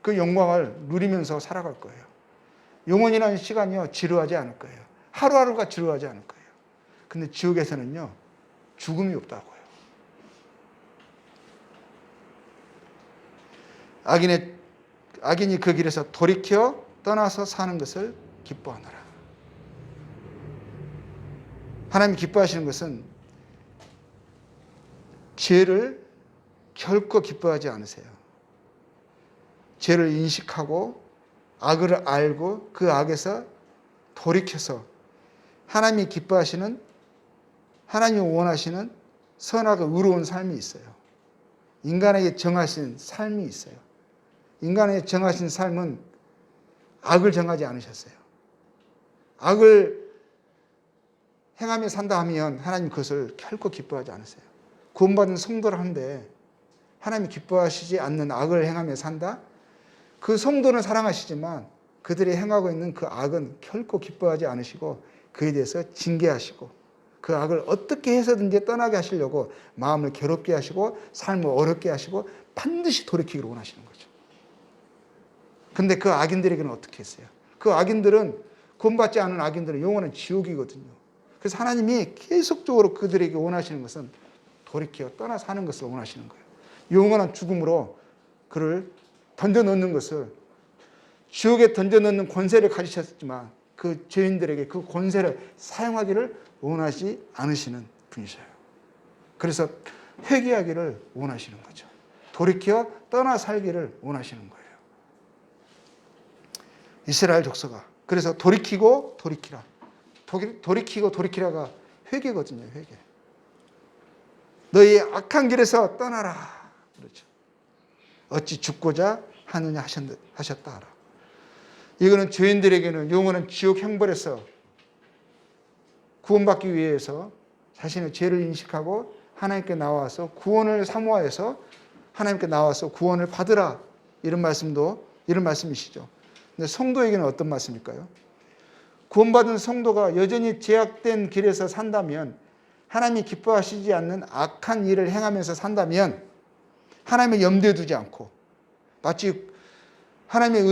그 영광을 누리면서 살아갈 거예요. 영원이라는 시간이요, 지루하지 않을 거예요. 하루하루가 지루하지 않을 거예요. 근데 지옥에서는요, 죽음이 없다고요. 악인이 그 길에서 돌이켜 떠나서 사는 것을 기뻐하노라. 하나님이 기뻐하시는 것은 죄를 결코 기뻐하지 않으세요. 죄를 인식하고 악을 알고 그 악에서 돌이켜서 하나님이 기뻐하시는, 하나님이 원하시는 선하고 의로운 삶이 있어요. 인간에게 정하신 삶이 있어요. 인간에게 정하신 삶은 악을 정하지 않으셨어요. 악을 행하며 산다 하면 하나님 그것을 결코 기뻐하지 않으세요. 구원받은 성도라는데 하나님이 기뻐하시지 않는 악을 행하며 산다? 그 성도는 사랑하시지만 그들이 행하고 있는 그 악은 결코 기뻐하지 않으시고 그에 대해서 징계하시고 그 악을 어떻게 해서든지 떠나게 하시려고 마음을 괴롭게 하시고 삶을 어렵게 하시고 반드시 돌이키기를 원하시는 거죠. 근데 그 악인들에게는 어떻게 했어요? 그 악인들은, 구원받지 않은 악인들은 영원한 지옥이거든요. 그래서 하나님이 계속적으로 그들에게 원하시는 것은 돌이켜 떠나 사는 것을 원하시는 거예요. 영원한 죽음으로 그를 던져넣는 것을, 지옥에 던져넣는 권세를 가지셨지만 그 죄인들에게 그 권세를 사용하기를 원하지 않으시는 분이셔요. 그래서 회개하기를 원하시는 거죠. 돌이켜 떠나 살기를 원하시는 거예요. 이스라엘 족속아. 그래서 돌이키고 돌이키라. 돌이키고 돌이키라가 회개거든요. 회개. 너희 악한 길에서 떠나라. 그렇죠. 어찌 죽고자 하느냐 하셨다 하라. 이거는 죄인들에게는 영원한 지옥 형벌에서 구원받기 위해서 자신의 죄를 인식하고 하나님께 나와서 구원을 사모하여서 하나님께 나와서 구원을 받으라. 이런 말씀이시죠. 근데 성도에게는 어떤 말씀일까요? 구원받은 성도가 여전히 제약된 길에서 산다면, 하나님이 기뻐하시지 않는 악한 일을 행하면서 산다면 하나님을 염두에 두지 않고 마치 하나님의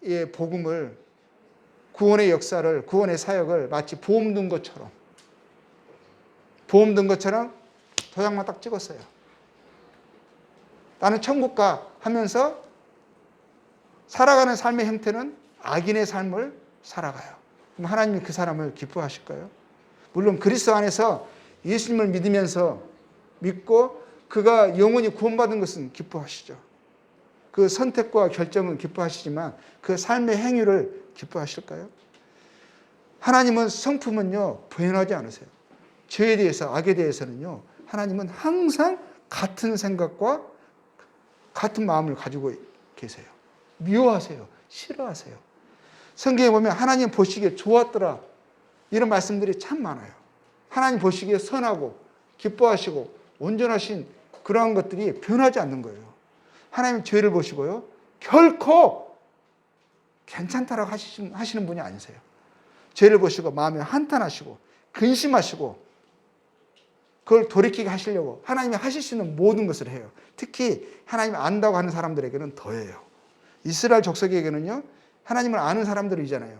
은혜의 복음을, 구원의 역사를, 구원의 사역을 마치 보험 든 것처럼 도장만 딱 찍었어요. 나는 천국 가 하면서 살아가는 삶의 형태는 악인의 삶을 살아가요. 그럼 하나님이 그 사람을 기뻐하실까요? 물론 그리스도 안에서 예수님을 믿고 그가 영원히 구원받은 것은 기뻐하시죠. 그 선택과 결정은 기뻐하시지만 그 삶의 행위를 기뻐하실까요? 하나님은 성품은요 변하지 않으세요. 죄에 대해서, 악에 대해서는요 하나님은 항상 같은 생각과 같은 마음을 가지고 계세요. 미워하세요. 싫어하세요. 성경에 보면 하나님 보시기에 좋았더라, 이런 말씀들이 참 많아요. 하나님 보시기에 선하고 기뻐하시고 온전하신 그러한 것들이 변하지 않는 거예요. 하나님 죄를 보시고요 결코 괜찮다라고 하시는 분이 아니세요. 죄를 보시고 마음에 한탄하시고 근심하시고 그걸 돌이키게 하시려고 하나님이 하실 수 있는 모든 것을 해요. 특히 하나님을 안다고 하는 사람들에게는 더해요. 이스라엘 족속에게는요 하나님을 아는 사람들이잖아요.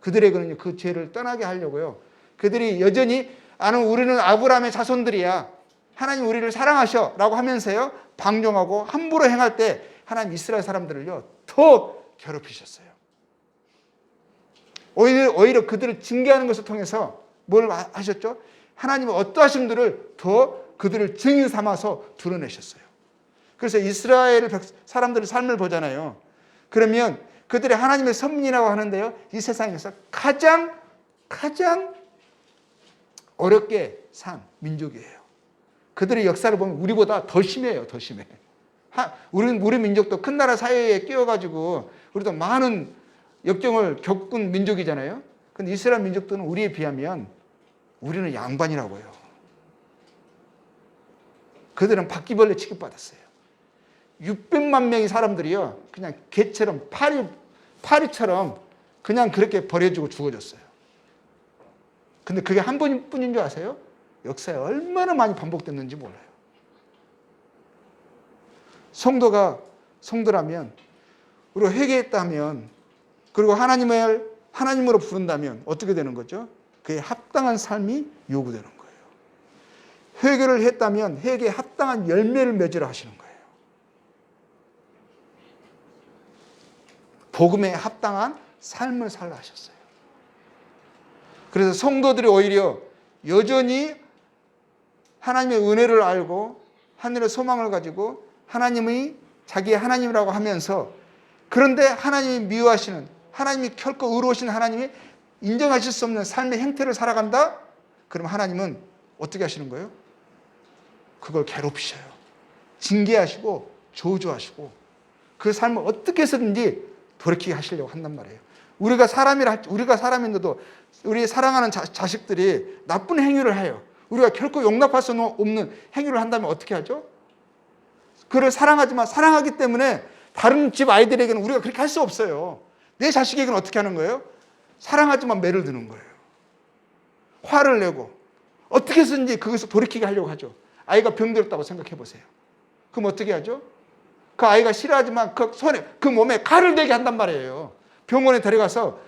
그들에게는 그 죄를 떠나게 하려고요. 그들이 여전히 우리는 아브라함의 자손들이야, 하나님 우리를 사랑하셔 라고 하면서요 방종하고 함부로 행할 때 하나님 이스라엘 사람들을요 더 괴롭히셨어요. 오히려 그들을 징계하는 것을 통해서 뭘 하셨죠? 하나님은 어떠하신 분들을 더 그들을 증인 삼아서 드러내셨어요. 그래서 이스라엘 사람들의 삶을 보잖아요. 그러면 그들이 하나님의 선민이라고 하는데요 이 세상에서 가장 어렵게 산 민족이에요. 그들의 역사를 보면 우리보다 더 심해요. 더 심해. 우리 민족도 큰 나라 사이에 끼어가지고 우리도 많은 역경을 겪은 민족이잖아요. 근데 이스라엘 민족들은 우리에 비하면 우리는 양반이라고요. 그들은 바퀴벌레 취급받았어요. 600만 명의 사람들이요 그냥 개처럼 파리처럼 그냥 그렇게 버려지고 죽어졌어요. 근데 그게 한 번뿐인 줄 아세요? 역사에 얼마나 많이 반복됐는지 몰라요. 성도라면, 우리가 회개했다면, 그리고 하나님으로 부른다면 어떻게 되는 거죠? 그에 합당한 삶이 요구되는 거예요. 회개를 했다면 회개에 합당한 열매를 맺으라 하시는 거예요. 복음에 합당한 삶을 살라 하셨어요. 그래서 성도들이 오히려 여전히 하나님의 은혜를 알고 하늘의 소망을 가지고 하나님이 자기의 하나님이라고 하면서, 그런데 하나님이 미워하시는, 하나님이 결코 의로우신 하나님이 인정하실 수 없는 삶의 형태를 살아간다? 그럼 하나님은 어떻게 하시는 거예요? 그걸 괴롭히셔요. 징계하시고 저주하시고 그 삶을 어떻게 해서든지 돌이키게 하시려고 한단 말이에요. 우리가 사람인데도 우리 사랑하는 자식들이 나쁜 행위를 해요. 우리가 결코 용납할 수 없는 행위를 한다면 어떻게 하죠? 그를 사랑하지만 사랑하기 때문에 다른 집 아이들에게는 우리가 그렇게 할 수 없어요. 내 자식에게는 어떻게 하는 거예요? 사랑하지만 매를 드는 거예요. 화를 내고 어떻게 해서든지 그것을 돌이키게 하려고 하죠. 아이가 병들었다고 생각해 보세요. 그럼 어떻게 하죠? 그 아이가 싫어하지만 그 몸에 칼을 대게 한단 말이에요. 병원에 데려가서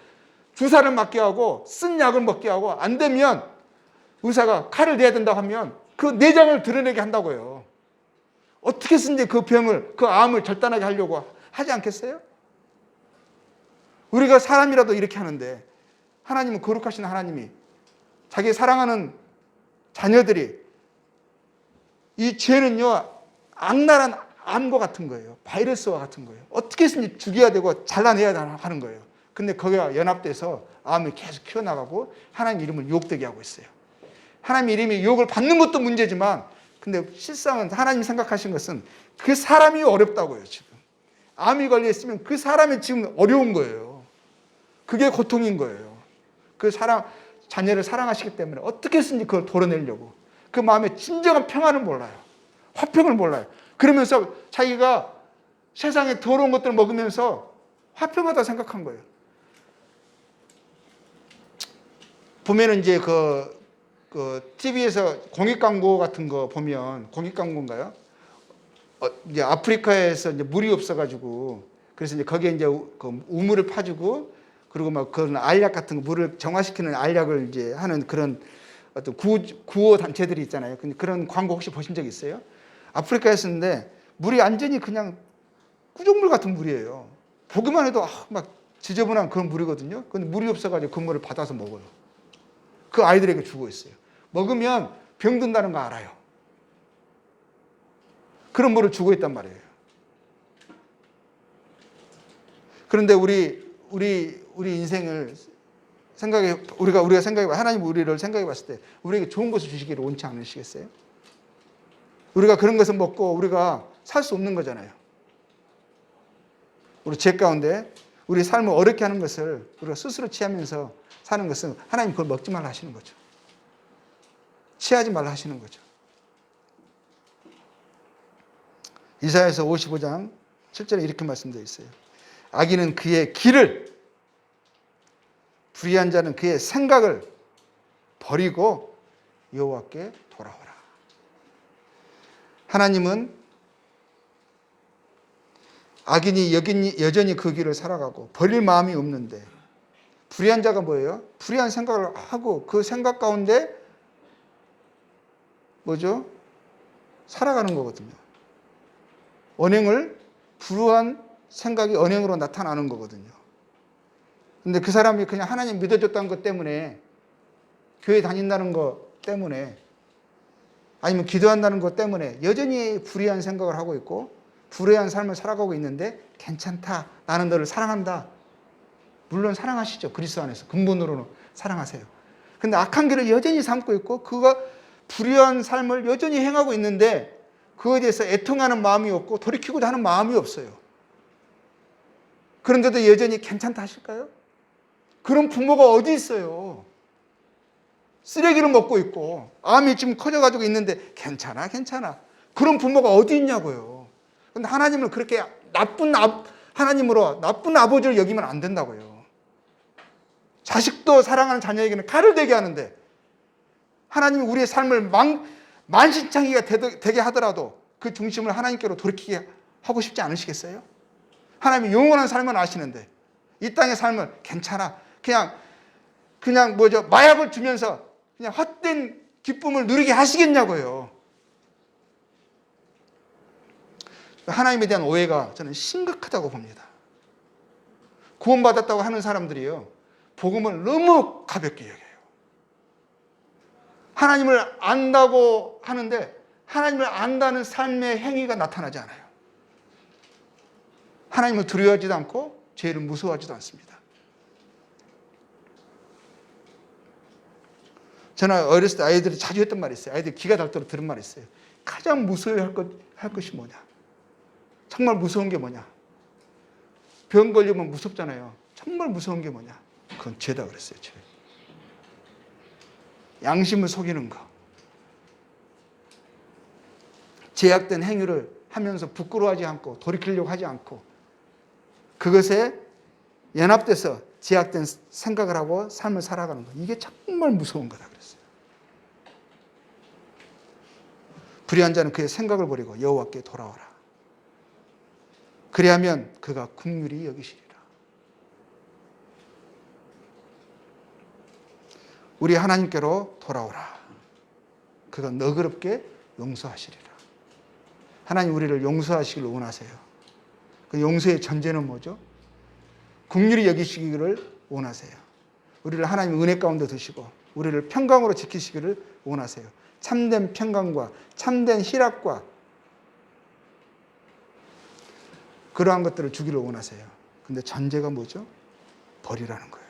주사를 맞게 하고 쓴 약을 먹게 하고 안 되면 의사가 칼을 대야 된다고 하면 그 내장을 드러내게 한다고요. 어떻게 해서든지 그 병을, 그 암을 절단하게 하려고 하지 않겠어요? 우리가 사람이라도 이렇게 하는데 하나님은 거룩하신 하나님이 자기 사랑하는 자녀들이 이 죄는요 악랄한 암과 같은 거예요. 바이러스와 같은 거예요. 어떻게 해서든지 죽여야 되고 잘라내야 하는 거예요. 근데 거기가 연합돼서 암을 계속 키워나가고 하나님 이름을 유혹되게 하고 있어요. 하나님 이름이 유혹을 받는 것도 문제지만 근데 실상은 하나님 생각하신 것은 그 사람이 어렵다고요. 지금 암이 걸려있으면 그 사람이 지금 어려운 거예요. 그게 고통인 거예요. 그 자녀를 사랑하시기 때문에 어떻게 해서든지 그걸 도려내려고 그 마음에 진정한 평안을 몰라요. 화평을 몰라요. 그러면서 자기가 세상에 더러운 것들을 먹으면서 화평하다 생각한 거예요. 보면은 이제 그 TV에서 공익 광고 같은 거 보면 공익 광고인가요? 이제 아프리카에서 이제 물이 없어가지고 그래서 이제 거기에 이제 그 우물을 파주고 그리고 막 그런 알약 같은 거 물을 정화시키는 알약을 이제 하는 그런 어떤 구호 단체들이 있잖아요. 근데 그런 광고 혹시 보신 적 있어요? 아프리카에서인데 물이 완전히 그냥 구정물 같은 물이에요. 보기만 해도 막 지저분한 그런 물이거든요. 근데 물이 없어가지고 그 물을 받아서 먹어요. 그 아이들에게 주고 있어요. 먹으면 병든다는 거 알아요. 그런 물을 주고 있단 말이에요. 그런데 우리 인생을 우리가 생각해 하나님 우리를 생각해 봤을 때 우리에게 좋은 것을 주시기를 원치 않으시겠어요? 우리가 그런 것을 먹고 우리가 살 수 없는 거잖아요. 우리 죄 가운데 우리 삶을 어렵게 하는 것을 우리가 스스로 취하면서 사는 것은 하나님 그걸 먹지 말라 하시는 거죠. 취하지 말라 하시는 거죠. 이사야서 55장 7절에 이렇게 말씀되어 있어요. 악인은 그의 길을, 불의한 자는 그의 생각을 버리고 여호와께 돌아오라. 하나님은 악인이 여전히 그 길을 살아가고 버릴 마음이 없는데 불의한 자가 뭐예요? 불의한 생각을 하고 그 생각 가운데 뭐죠? 살아가는 거거든요. 불우한 생각이 언행으로 나타나는 거거든요. 근데 그 사람이 그냥 하나님 믿어줬다는 것 때문에 교회 다닌다는 것 때문에 아니면 기도한다는 것 때문에 여전히 불의한 생각을 하고 있고 불의한 삶을 살아가고 있는데 괜찮다. 나는 너를 사랑한다. 물론 사랑하시죠. 그리스도 안에서. 근본으로는 사랑하세요. 근데 악한 길을 여전히 삼고 있고 그가 불의한 삶을 여전히 행하고 있는데 그거에 대해서 애통하는 마음이 없고 돌이키고자 하는 마음이 없어요. 그런데도 여전히 괜찮다 하실까요? 그런 부모가 어디 있어요? 쓰레기를 먹고 있고 암이 지금 커져가지고 있는데 괜찮아. 그런 부모가 어디 있냐고요. 근데 하나님을 그렇게 하나님으로 나쁜 아버지를 여기면 안 된다고요. 자식도 사랑하는 자녀에게는 칼을 대게 하는데 하나님이 우리의 삶을 만신창이가 되게 하더라도 그 중심을 하나님께로 돌이키게 하고 싶지 않으시겠어요? 하나님이 영원한 삶을 아시는데 이 땅의 삶을 괜찮아. 그냥 마약을 주면서 그냥 헛된 기쁨을 누리게 하시겠냐고요. 하나님에 대한 오해가 저는 심각하다고 봅니다. 구원받았다고 하는 사람들이요, 복음을 너무 가볍게 여겨요. 하나님을 안다고 하는데 하나님을 안다는 삶의 행위가 나타나지 않아요. 하나님을 두려워하지도 않고 죄를 무서워하지도 않습니다. 저는 어렸을 때 아이들이 자주 했던 말이 있어요. 아이들이 기가 닳도록 들은 말이 있어요. 가장 무서워할 것이 뭐냐? 정말 무서운 게 뭐냐? 병 걸리면 무섭잖아요. 정말 무서운 게 뭐냐? 그건 죄다 그랬어요. 죄. 양심을 속이는 거. 제약된 행위를 하면서 부끄러워하지 않고 돌이키려고 하지 않고 그것에 연합돼서 제약된 생각을 하고 삶을 살아가는 거. 이게 정말 무서운 거다 그랬어요. 불의한 자는 그의 생각을 버리고 여호와께 돌아오라. 그리하면 그가 긍휼히 여기시리라. 우리 하나님께로 돌아오라. 그가 너그럽게 용서하시리라. 하나님 우리를 용서하시기를 원하세요. 그 용서의 전제는 뭐죠? 긍휼히 여기시기를 원하세요. 우리를 하나님 은혜 가운데 두시고 우리를 평강으로 지키시기를 원하세요. 참된 평강과 참된 희락과 그러한 것들을 주기를 원하세요. 근데 전제가 뭐죠? 버리라는 거예요.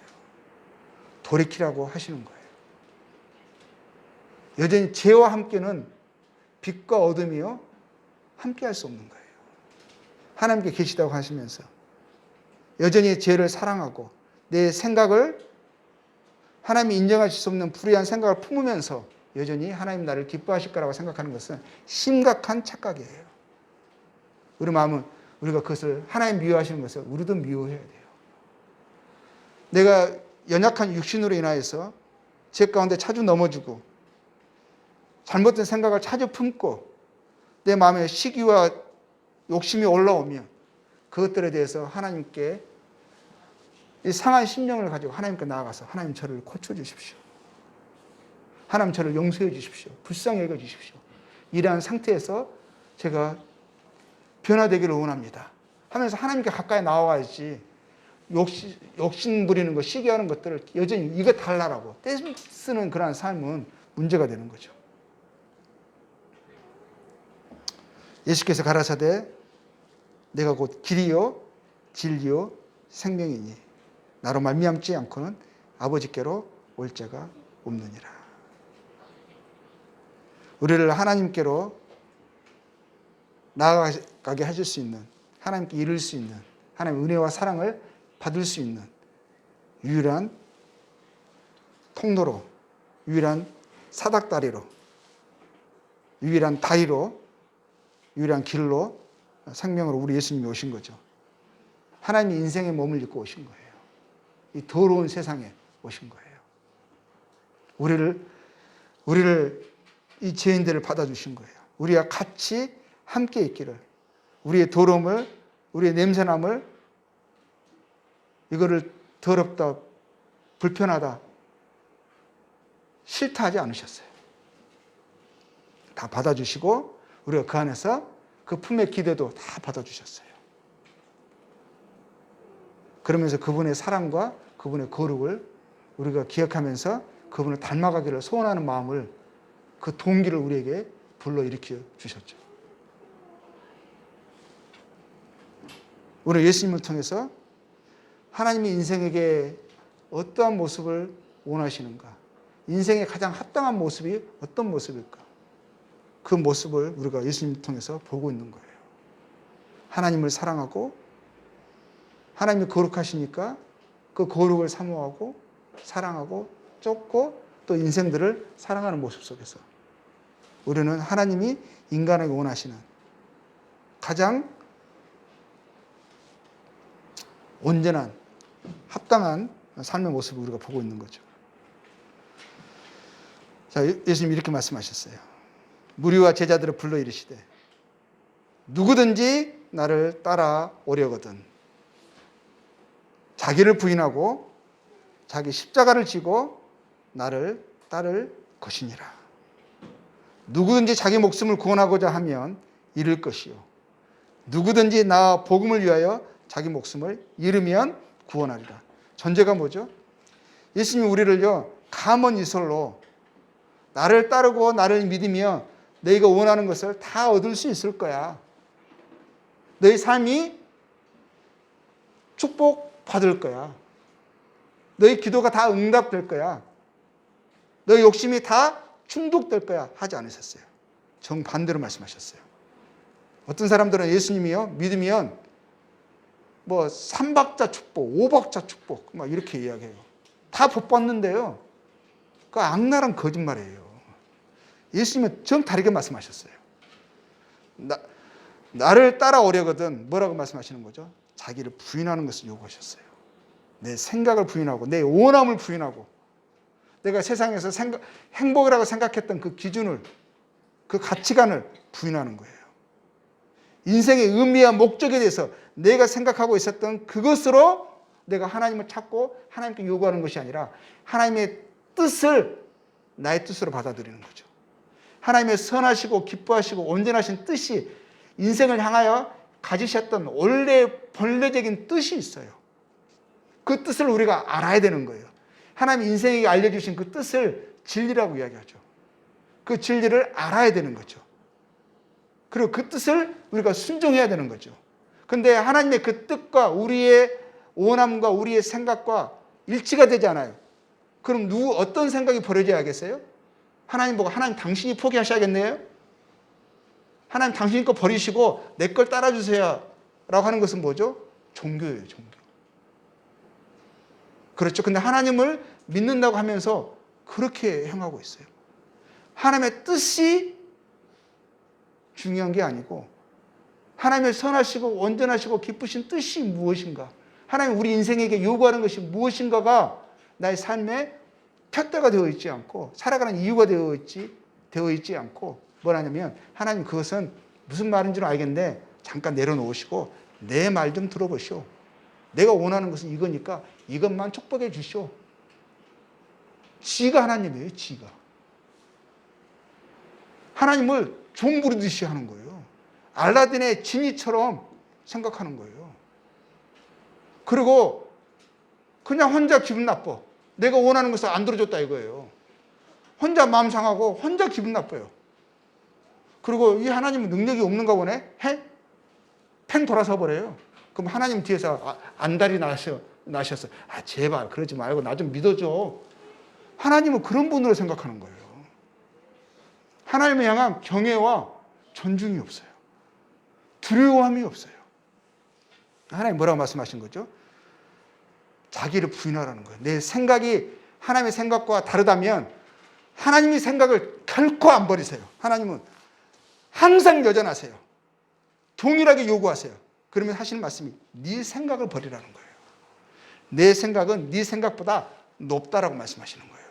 돌이키라고 하시는 거예요. 여전히 죄와 함께는 빛과 어둠이요 함께 할 수 없는 거예요. 하나님께 계시다고 하시면서 여전히 죄를 사랑하고 내 생각을 하나님이 인정하실 수 없는 불의한 생각을 품으면서 여전히 하나님 나를 기뻐하실 거라고 생각하는 것은 심각한 착각이에요. 우리 마음은 우리가 그것을 하나님 미워하시는 것을 우리도 미워해야 돼요. 내가 연약한 육신으로 인하여서 죄 가운데 자주 넘어지고 잘못된 생각을 자주 품고 내 마음에 시기와 욕심이 올라오면 그것들에 대해서 하나님께 이 상한 심령을 가지고 하나님께 나아가서 하나님 저를 고쳐주십시오. 하나님 저를 용서해 주십시오. 불쌍히 여겨 주십시오. 이러한 상태에서 제가 변화되기를 원합니다. 하면서 하나님께 가까이 나와야지 욕심 부리는 것, 시기하는 것들을 여전히 이거 달라라고 떼쓰는 그러한 삶은 문제가 되는 거죠. 예수께서 가라사대 내가 곧 길이요 진리요 생명이니 나로 말미암지 않고는 아버지께로 올 자가 없느니라. 우리를 하나님께로 나아가게 하실 수 있는, 하나님께 이룰 수 있는, 하나님의 은혜와 사랑을 받을 수 있는 유일한 통로로, 유일한 사닥다리로, 유일한 다리로, 유일한 길로, 생명으로 우리 예수님이 오신 거죠. 하나님이 인생의 몸을 입고 오신 거예요. 이 더러운 세상에 오신 거예요. 우리를 이 죄인들을 받아주신 거예요. 우리와 같이 함께 있기를, 우리의 더러움을, 우리의 냄새남을, 이거를 더럽다, 불편하다, 싫다 하지 않으셨어요. 다 받아주시고 우리가 그 안에서 그 품의 기대도 다 받아주셨어요. 그러면서 그분의 사랑과 그분의 거룩을 우리가 기억하면서 그분을 닮아가기를 소원하는 마음을, 그 동기를 우리에게 불러일으켜 주셨죠. 우리 예수님을 통해서 하나님이 인생에게 어떠한 모습을 원하시는가, 인생의 가장 합당한 모습이 어떤 모습일까, 그 모습을 우리가 예수님을 통해서 보고 있는 거예요. 하나님을 사랑하고 하나님이 거룩하시니까 그 거룩을 사모하고 사랑하고 쫓고 또 인생들을 사랑하는 모습 속에서 우리는 하나님이 인간에게 원하시는 가장 온전한 합당한 삶의 모습을 우리가 보고 있는 거죠. 자, 예수님이 이렇게 말씀하셨어요. 무리와 제자들을 불러 이르시되 누구든지 나를 따라오려거든 자기를 부인하고 자기 십자가를 지고 나를 따를 것이니라. 누구든지 자기 목숨을 구원하고자 하면 잃을 것이요 누구든지 나 복음을 위하여 자기 목숨을 잃으면 구원하리라. 전제가 뭐죠? 예수님이 우리를요 가먼이설로 나를 따르고 나를 믿으며 너희가 원하는 것을 다 얻을 수 있을 거야. 너희 삶이 축복받을 거야. 너희 기도가 다 응답될 거야. 너희 욕심이 다 충족될 거야 하지 않으셨어요. 정반대로 말씀하셨어요. 어떤 사람들은 예수님이요 믿으면 뭐 3박자 축복, 5박자 축복 막 이렇게 이야기해요. 다 복 받는데요. 그 악랄한 거짓말이에요. 예수님은 정 다르게 말씀하셨어요. 나를 따라오려거든 뭐라고 말씀하시는 거죠? 자기를 부인하는 것을 요구하셨어요. 내 생각을 부인하고 내 원함을 부인하고 내가 세상에서 행복이라고 생각했던 그 기준을, 그 가치관을 부인하는 거예요. 인생의 의미와 목적에 대해서 내가 생각하고 있었던 그것으로 내가 하나님을 찾고 하나님께 요구하는 것이 아니라 하나님의 뜻을 나의 뜻으로 받아들이는 거죠. 하나님의 선하시고 기뻐하시고 온전하신 뜻이 인생을 향하여 가지셨던 원래 본래적인 뜻이 있어요. 그 뜻을 우리가 알아야 되는 거예요. 하나님 인생에게 알려주신 그 뜻을 진리라고 이야기하죠. 그 진리를 알아야 되는 거죠. 그리고 그 뜻을 우리가 순종해야 되는 거죠. 그런데 하나님의 그 뜻과 우리의 원함과 우리의 생각과 일치가 되지 않아요. 그럼 어떤 생각이 벌어져야겠어요? 하나님 보고 하나님 당신이 포기하셔야겠네요? 하나님 당신이 거 버리시고 내 걸 따라주세요 라고 하는 것은 뭐죠? 종교예요, 종교. 그렇죠. 근데 하나님을 믿는다고 하면서 그렇게 행하고 있어요. 하나님의 뜻이 중요한 게 아니고 하나님의 선하시고 온전하시고 기쁘신 뜻이 무엇인가, 하나님 우리 인생에게 요구하는 것이 무엇인가가 나의 삶의 푯대가 되어 있지 않고 살아가는 이유가 되어 있지 않고 뭐라냐면 하나님 그것은 무슨 말인지는 알겠는데 잠깐 내려놓으시고 내 말 좀 들어보시오. 내가 원하는 것은 이거니까 이것만 축복해 주시오. 지가 하나님이에요. 지가. 하나님을 종 부르듯이 하는 거예요. 알라딘의 지니처럼 생각하는 거예요. 그리고 그냥 혼자 기분 나빠. 내가 원하는 것을 안 들어줬다 이거예요. 혼자 마음 상하고 혼자 기분 나빠요. 그리고 이 하나님은 능력이 없는가 보네? 해? 팽 돌아서 버려요. 그럼 하나님 뒤에서 안달이 나셔서 제발 그러지 말고 나 좀 믿어줘. 하나님은 그런 분으로 생각하는 거예요. 하나님을 향한 경외와 존중이 없어요. 두려움이 없어요. 하나님 뭐라고 말씀하신 거죠? 자기를 부인하라는 거예요. 내 생각이 하나님의 생각과 다르다면 하나님의 생각을 결코 안 버리세요. 하나님은 항상 여전하세요. 동일하게 요구하세요. 그러면 하시는 말씀이 네 생각을 버리라는 거예요. 내 생각은 네 생각보다 높다라고 말씀하시는 거예요.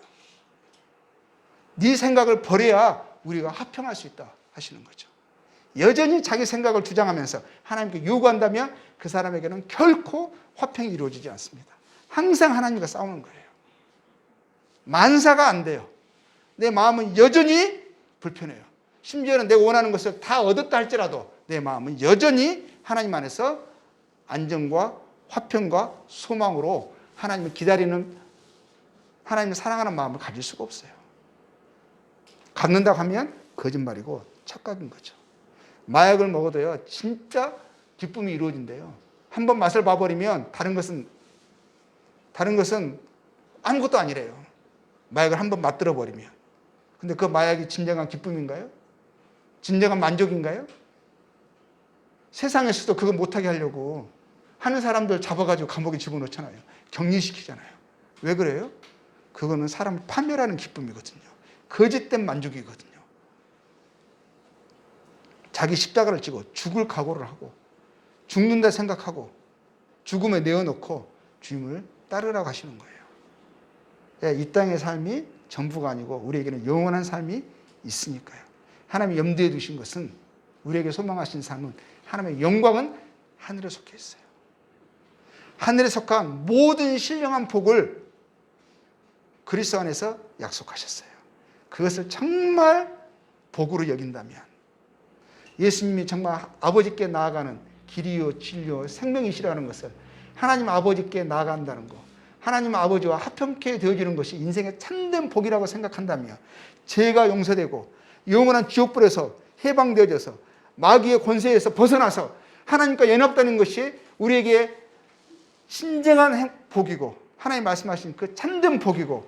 네 생각을 버려야 우리가 화평할 수 있다 하시는 거죠. 여전히 자기 생각을 주장하면서 하나님께 요구한다면 그 사람에게는 결코 화평이 이루어지지 않습니다. 항상 하나님과 싸우는 거예요. 만사가 안 돼요. 내 마음은 여전히 불편해요. 심지어는 내가 원하는 것을 다 얻었다 할지라도 내 마음은 여전히 하나님 안에서 안정과 화평과 소망으로 하나님을 기다리는, 하나님을 사랑하는 마음을 가질 수가 없어요. 갖는다고 하면 거짓말이고 착각인 거죠. 마약을 먹어도요 진짜 기쁨이 이루어진대요. 한번 맛을 봐버리면 다른 것은 아무것도 아니래요. 마약을 한번 맛들어 버리면. 근데 그 마약이 진정한 기쁨인가요? 진정한 만족인가요? 세상에서도 그거 못하게 하려고 하는 사람들 잡아가지고 감옥에 집어넣잖아요. 격리시키잖아요. 왜 그래요? 그거는 사람을 판멸하는 기쁨이거든요. 거짓된 만족이거든요. 자기 십자가를 지고 죽을 각오를 하고 죽는다 생각하고 죽음에 내어놓고 주님을 따르라고 하시는 거예요. 이 땅의 삶이 전부가 아니고 우리에게는 영원한 삶이 있으니까요. 하나님이 염두에 두신 것은, 우리에게 소망하신 삶은, 하나님의 영광은 하늘에 속해 있어요. 하늘에 속한 모든 신령한 복을 그리스도 안에서 약속하셨어요. 그것을 정말 복으로 여긴다면, 예수님이 정말 아버지께 나아가는 길이요 진리요 생명이시라는 것을, 하나님 아버지께 나아간다는 것, 하나님 아버지와 화평케 되어지는 것이 인생의 참된 복이라고 생각한다면, 죄가 용서되고 영원한 지옥불에서 해방되어져서 마귀의 권세에서 벗어나서 하나님과 연합되는 것이 우리에게 진정한 복이고, 하나님 말씀하신 그 참된 복이고,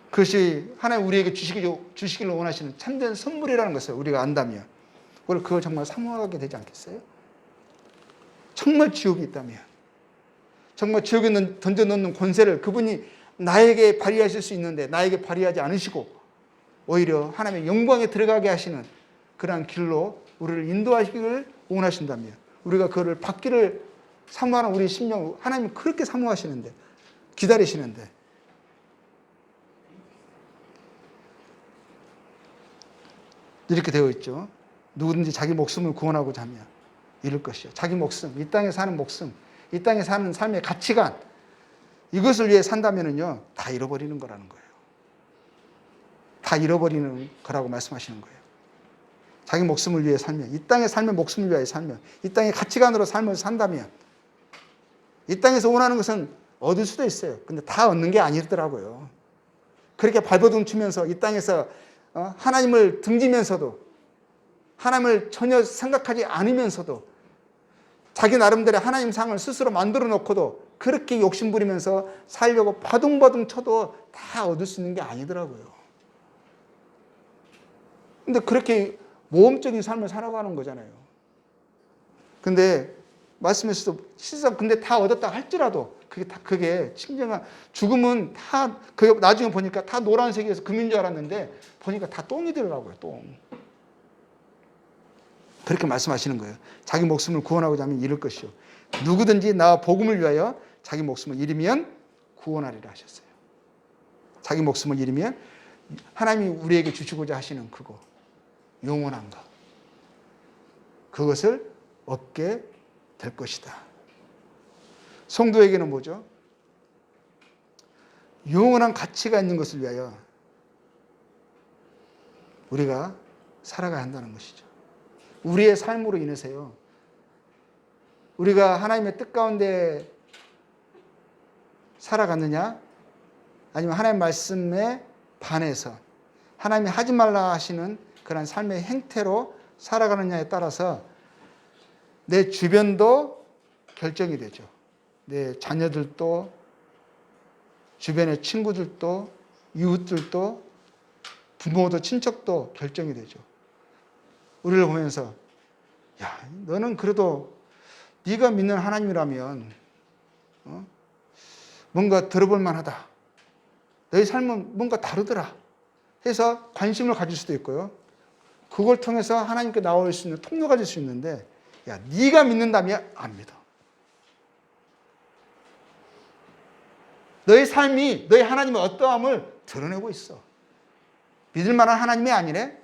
그것이 하나님 우리에게 주시기를 원하시는 참된 선물이라는 것을 우리가 안다면 우리 그걸 정말 사모하게 되지 않겠어요? 정말 지옥이 있다면, 정말 지옥에 던져놓는 권세를 그분이 나에게 발휘하실 수 있는데 나에게 발휘하지 않으시고 오히려 하나님의 영광에 들어가게 하시는 그러한 길로 우리를 인도하시기를 원하신다면, 우리가 그를 받기를 사모하는 우리 심령, 하나님이 그렇게 사모하시는데, 기다리시는데, 이렇게 되어 있죠. 누구든지 자기 목숨을 구원하고자 하면 잃을 것이요. 자기 목숨, 이 땅에 사는 목숨, 이 땅에 사는 삶의 가치관, 이것을 위해 산다면은요, 다 잃어버리는 거라는 거예요. 다 잃어버리는 거라고 말씀하시는 거예요. 자기 목숨을 위해 살면, 이 땅의 삶의 목숨을 위하여 살면, 이 땅의 가치관으로 삶을 산다면, 이 땅에서 원하는 것은 얻을 수도 있어요. 근데 다 얻는 게 아니더라고요. 그렇게 발버둥 치면서 이 땅에서 하나님을 등지면서도, 하나님을 전혀 생각하지 않으면서도, 자기 나름대로 하나님 상을 스스로 만들어 놓고도 그렇게 욕심부리면서 살려고 바둥바둥 쳐도 다 얻을 수 있는 게 아니더라고요. 근데 그렇게 모험적인 삶을 살아가는 거잖아요. 근데 말씀에서도 실상 근데 다 얻었다 할지라도 그게 진정한 죽음은 다 나중에 보니까 다 노란색에서 금인 줄 알았는데 보니까 다 똥이더라고요. 똥. 그렇게 말씀하시는 거예요. 자기 목숨을 구원하고자 하면 잃을 것이요. 누구든지 나와 복음을 위하여 자기 목숨을 잃으면 구원하리라 하셨어요. 자기 목숨을 잃으면 하나님이 우리에게 주시고자 하시는 그거, 영원한 것, 그것을 얻게 될 것이다. 성도에게는 뭐죠? 영원한 가치가 있는 것을 위하여 우리가 살아가야 한다는 것이죠. 우리의 삶으로 인해서요, 우리가 하나님의 뜻 가운데 살아갔느냐, 아니면 하나님의 말씀에 반해서 하나님이 하지 말라 하시는 그런 삶의 행태로 살아가느냐에 따라서 내 주변도 결정이 되죠. 내 자녀들도, 주변의 친구들도, 이웃들도, 부모도, 친척도 결정이 되죠. 우리를 보면서, 야, 너는 그래도 네가 믿는 하나님이라면 뭔가 들어볼 만하다. 너의 삶은 뭔가 다르더라 해서 관심을 가질 수도 있고요. 그걸 통해서 하나님께 나올 수 있는 통로가 될 수 있는데, 야, 네가 믿는다면 안 믿어. 너의 삶이 너의 하나님의 어떠함을 드러내고 있어. 믿을 만한 하나님이 아니래?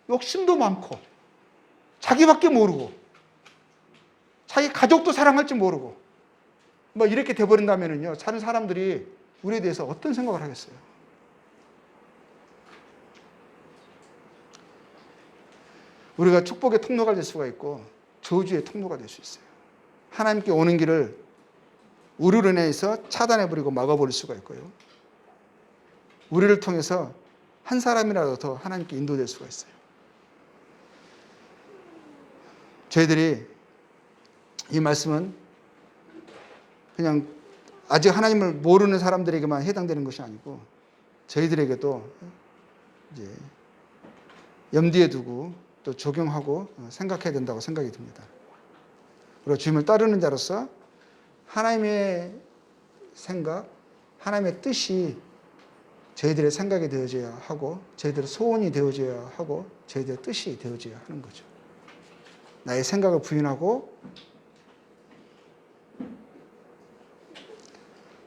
욕심도 많고, 자기밖에 모르고, 자기 가족도 사랑할 줄 모르고, 뭐 이렇게 돼버린다면요, 다른 사람들이 우리에 대해서 어떤 생각을 하겠어요? 우리가 축복의 통로가 될 수가 있고 저주의 통로가 될 수 있어요. 하나님께 오는 길을 우리로 인해서 차단해버리고 막아버릴 수가 있고요. 우리를 통해서 한 사람이라도 더 하나님께 인도될 수가 있어요. 저희들이 이 말씀은 그냥 아직 하나님을 모르는 사람들에게만 해당되는 것이 아니고 저희들에게도 이제 염두에 두고 또 적용하고 생각해야 된다고 생각이 듭니다. 우리가 주님을 따르는 자로서 하나님의 생각, 하나님의 뜻이 저희들의 생각이 되어져야 하고, 저희들의 소원이 되어져야 하고, 저희들의 뜻이 되어져야 하는 거죠. 나의 생각을 부인하고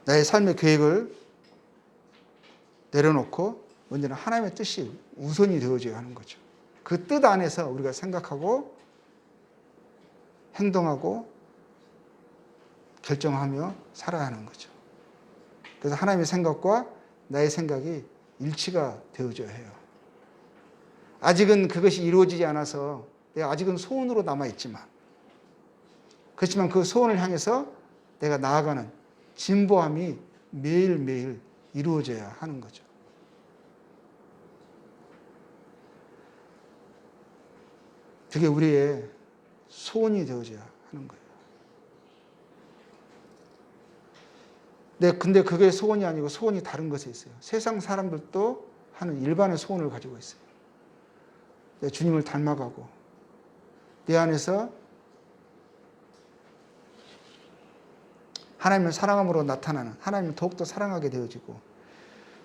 나의 삶의 계획을 내려놓고 먼저는 하나님의 뜻이 우선이 되어져야 하는 거죠. 그 뜻 안에서 우리가 생각하고 행동하고 결정하며 살아야 하는 거죠. 그래서 하나님의 생각과 나의 생각이 일치가 되어져야 해요. 아직은 그것이 이루어지지 않아서 내가 아직은 소원으로 남아있지만, 그렇지만 그 소원을 향해서 내가 나아가는 진보함이 매일매일 이루어져야 하는 거죠. 그게 우리의 소원이 되어져야 하는 거예요. 근데 그게 소원이 아니고 소원이 다른 것에 있어요. 세상 사람들도 하는 일반의 소원을 가지고 있어요. 내 주님을 닮아가고 내 안에서 하나님을 사랑함으로 나타나는, 하나님을 더욱더 사랑하게 되어지고,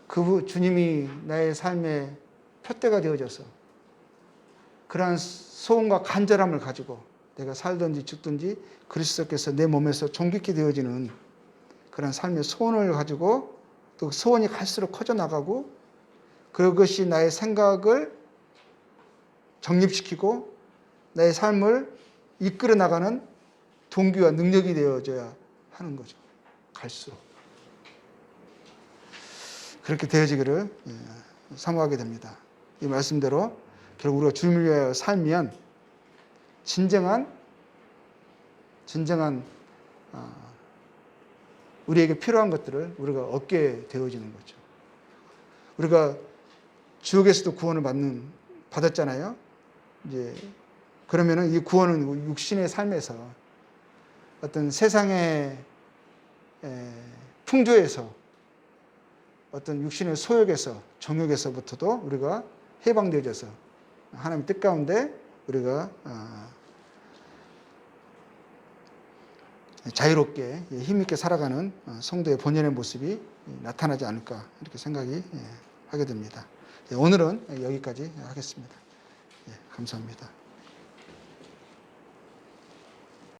그 주님이 나의 삶의 표대가 되어져서 그러한 소원과 간절함을 가지고 내가 살든지 죽든지 그리스도께서 내 몸에서 존귀케 되어지는 그런 삶의 소원을 가지고, 또 소원이 갈수록 커져 나가고, 그것이 나의 생각을 정립시키고 나의 삶을 이끌어 나가는 동기와 능력이 되어져야 하는 거죠. 갈수록 그렇게 되어지기를 사모하게 됩니다. 이 말씀대로 결국 우리가 주님을 위하여 살면 진정한 우리에게 필요한 것들을 우리가 얻게 되어지는 거죠. 우리가 지옥에서도 구원을 받았잖아요. 이제 그러면은 이 구원은 육신의 삶에서 어떤 세상의 풍조에서, 어떤 육신의 소욕에서, 정욕에서부터도 우리가 해방되어져서 하나님의 뜻 가운데 우리가 자유롭게 힘있게 살아가는 성도의 본연의 모습이 나타나지 않을까, 이렇게 생각이 하게 됩니다. 오늘은 여기까지 하겠습니다. 감사합니다.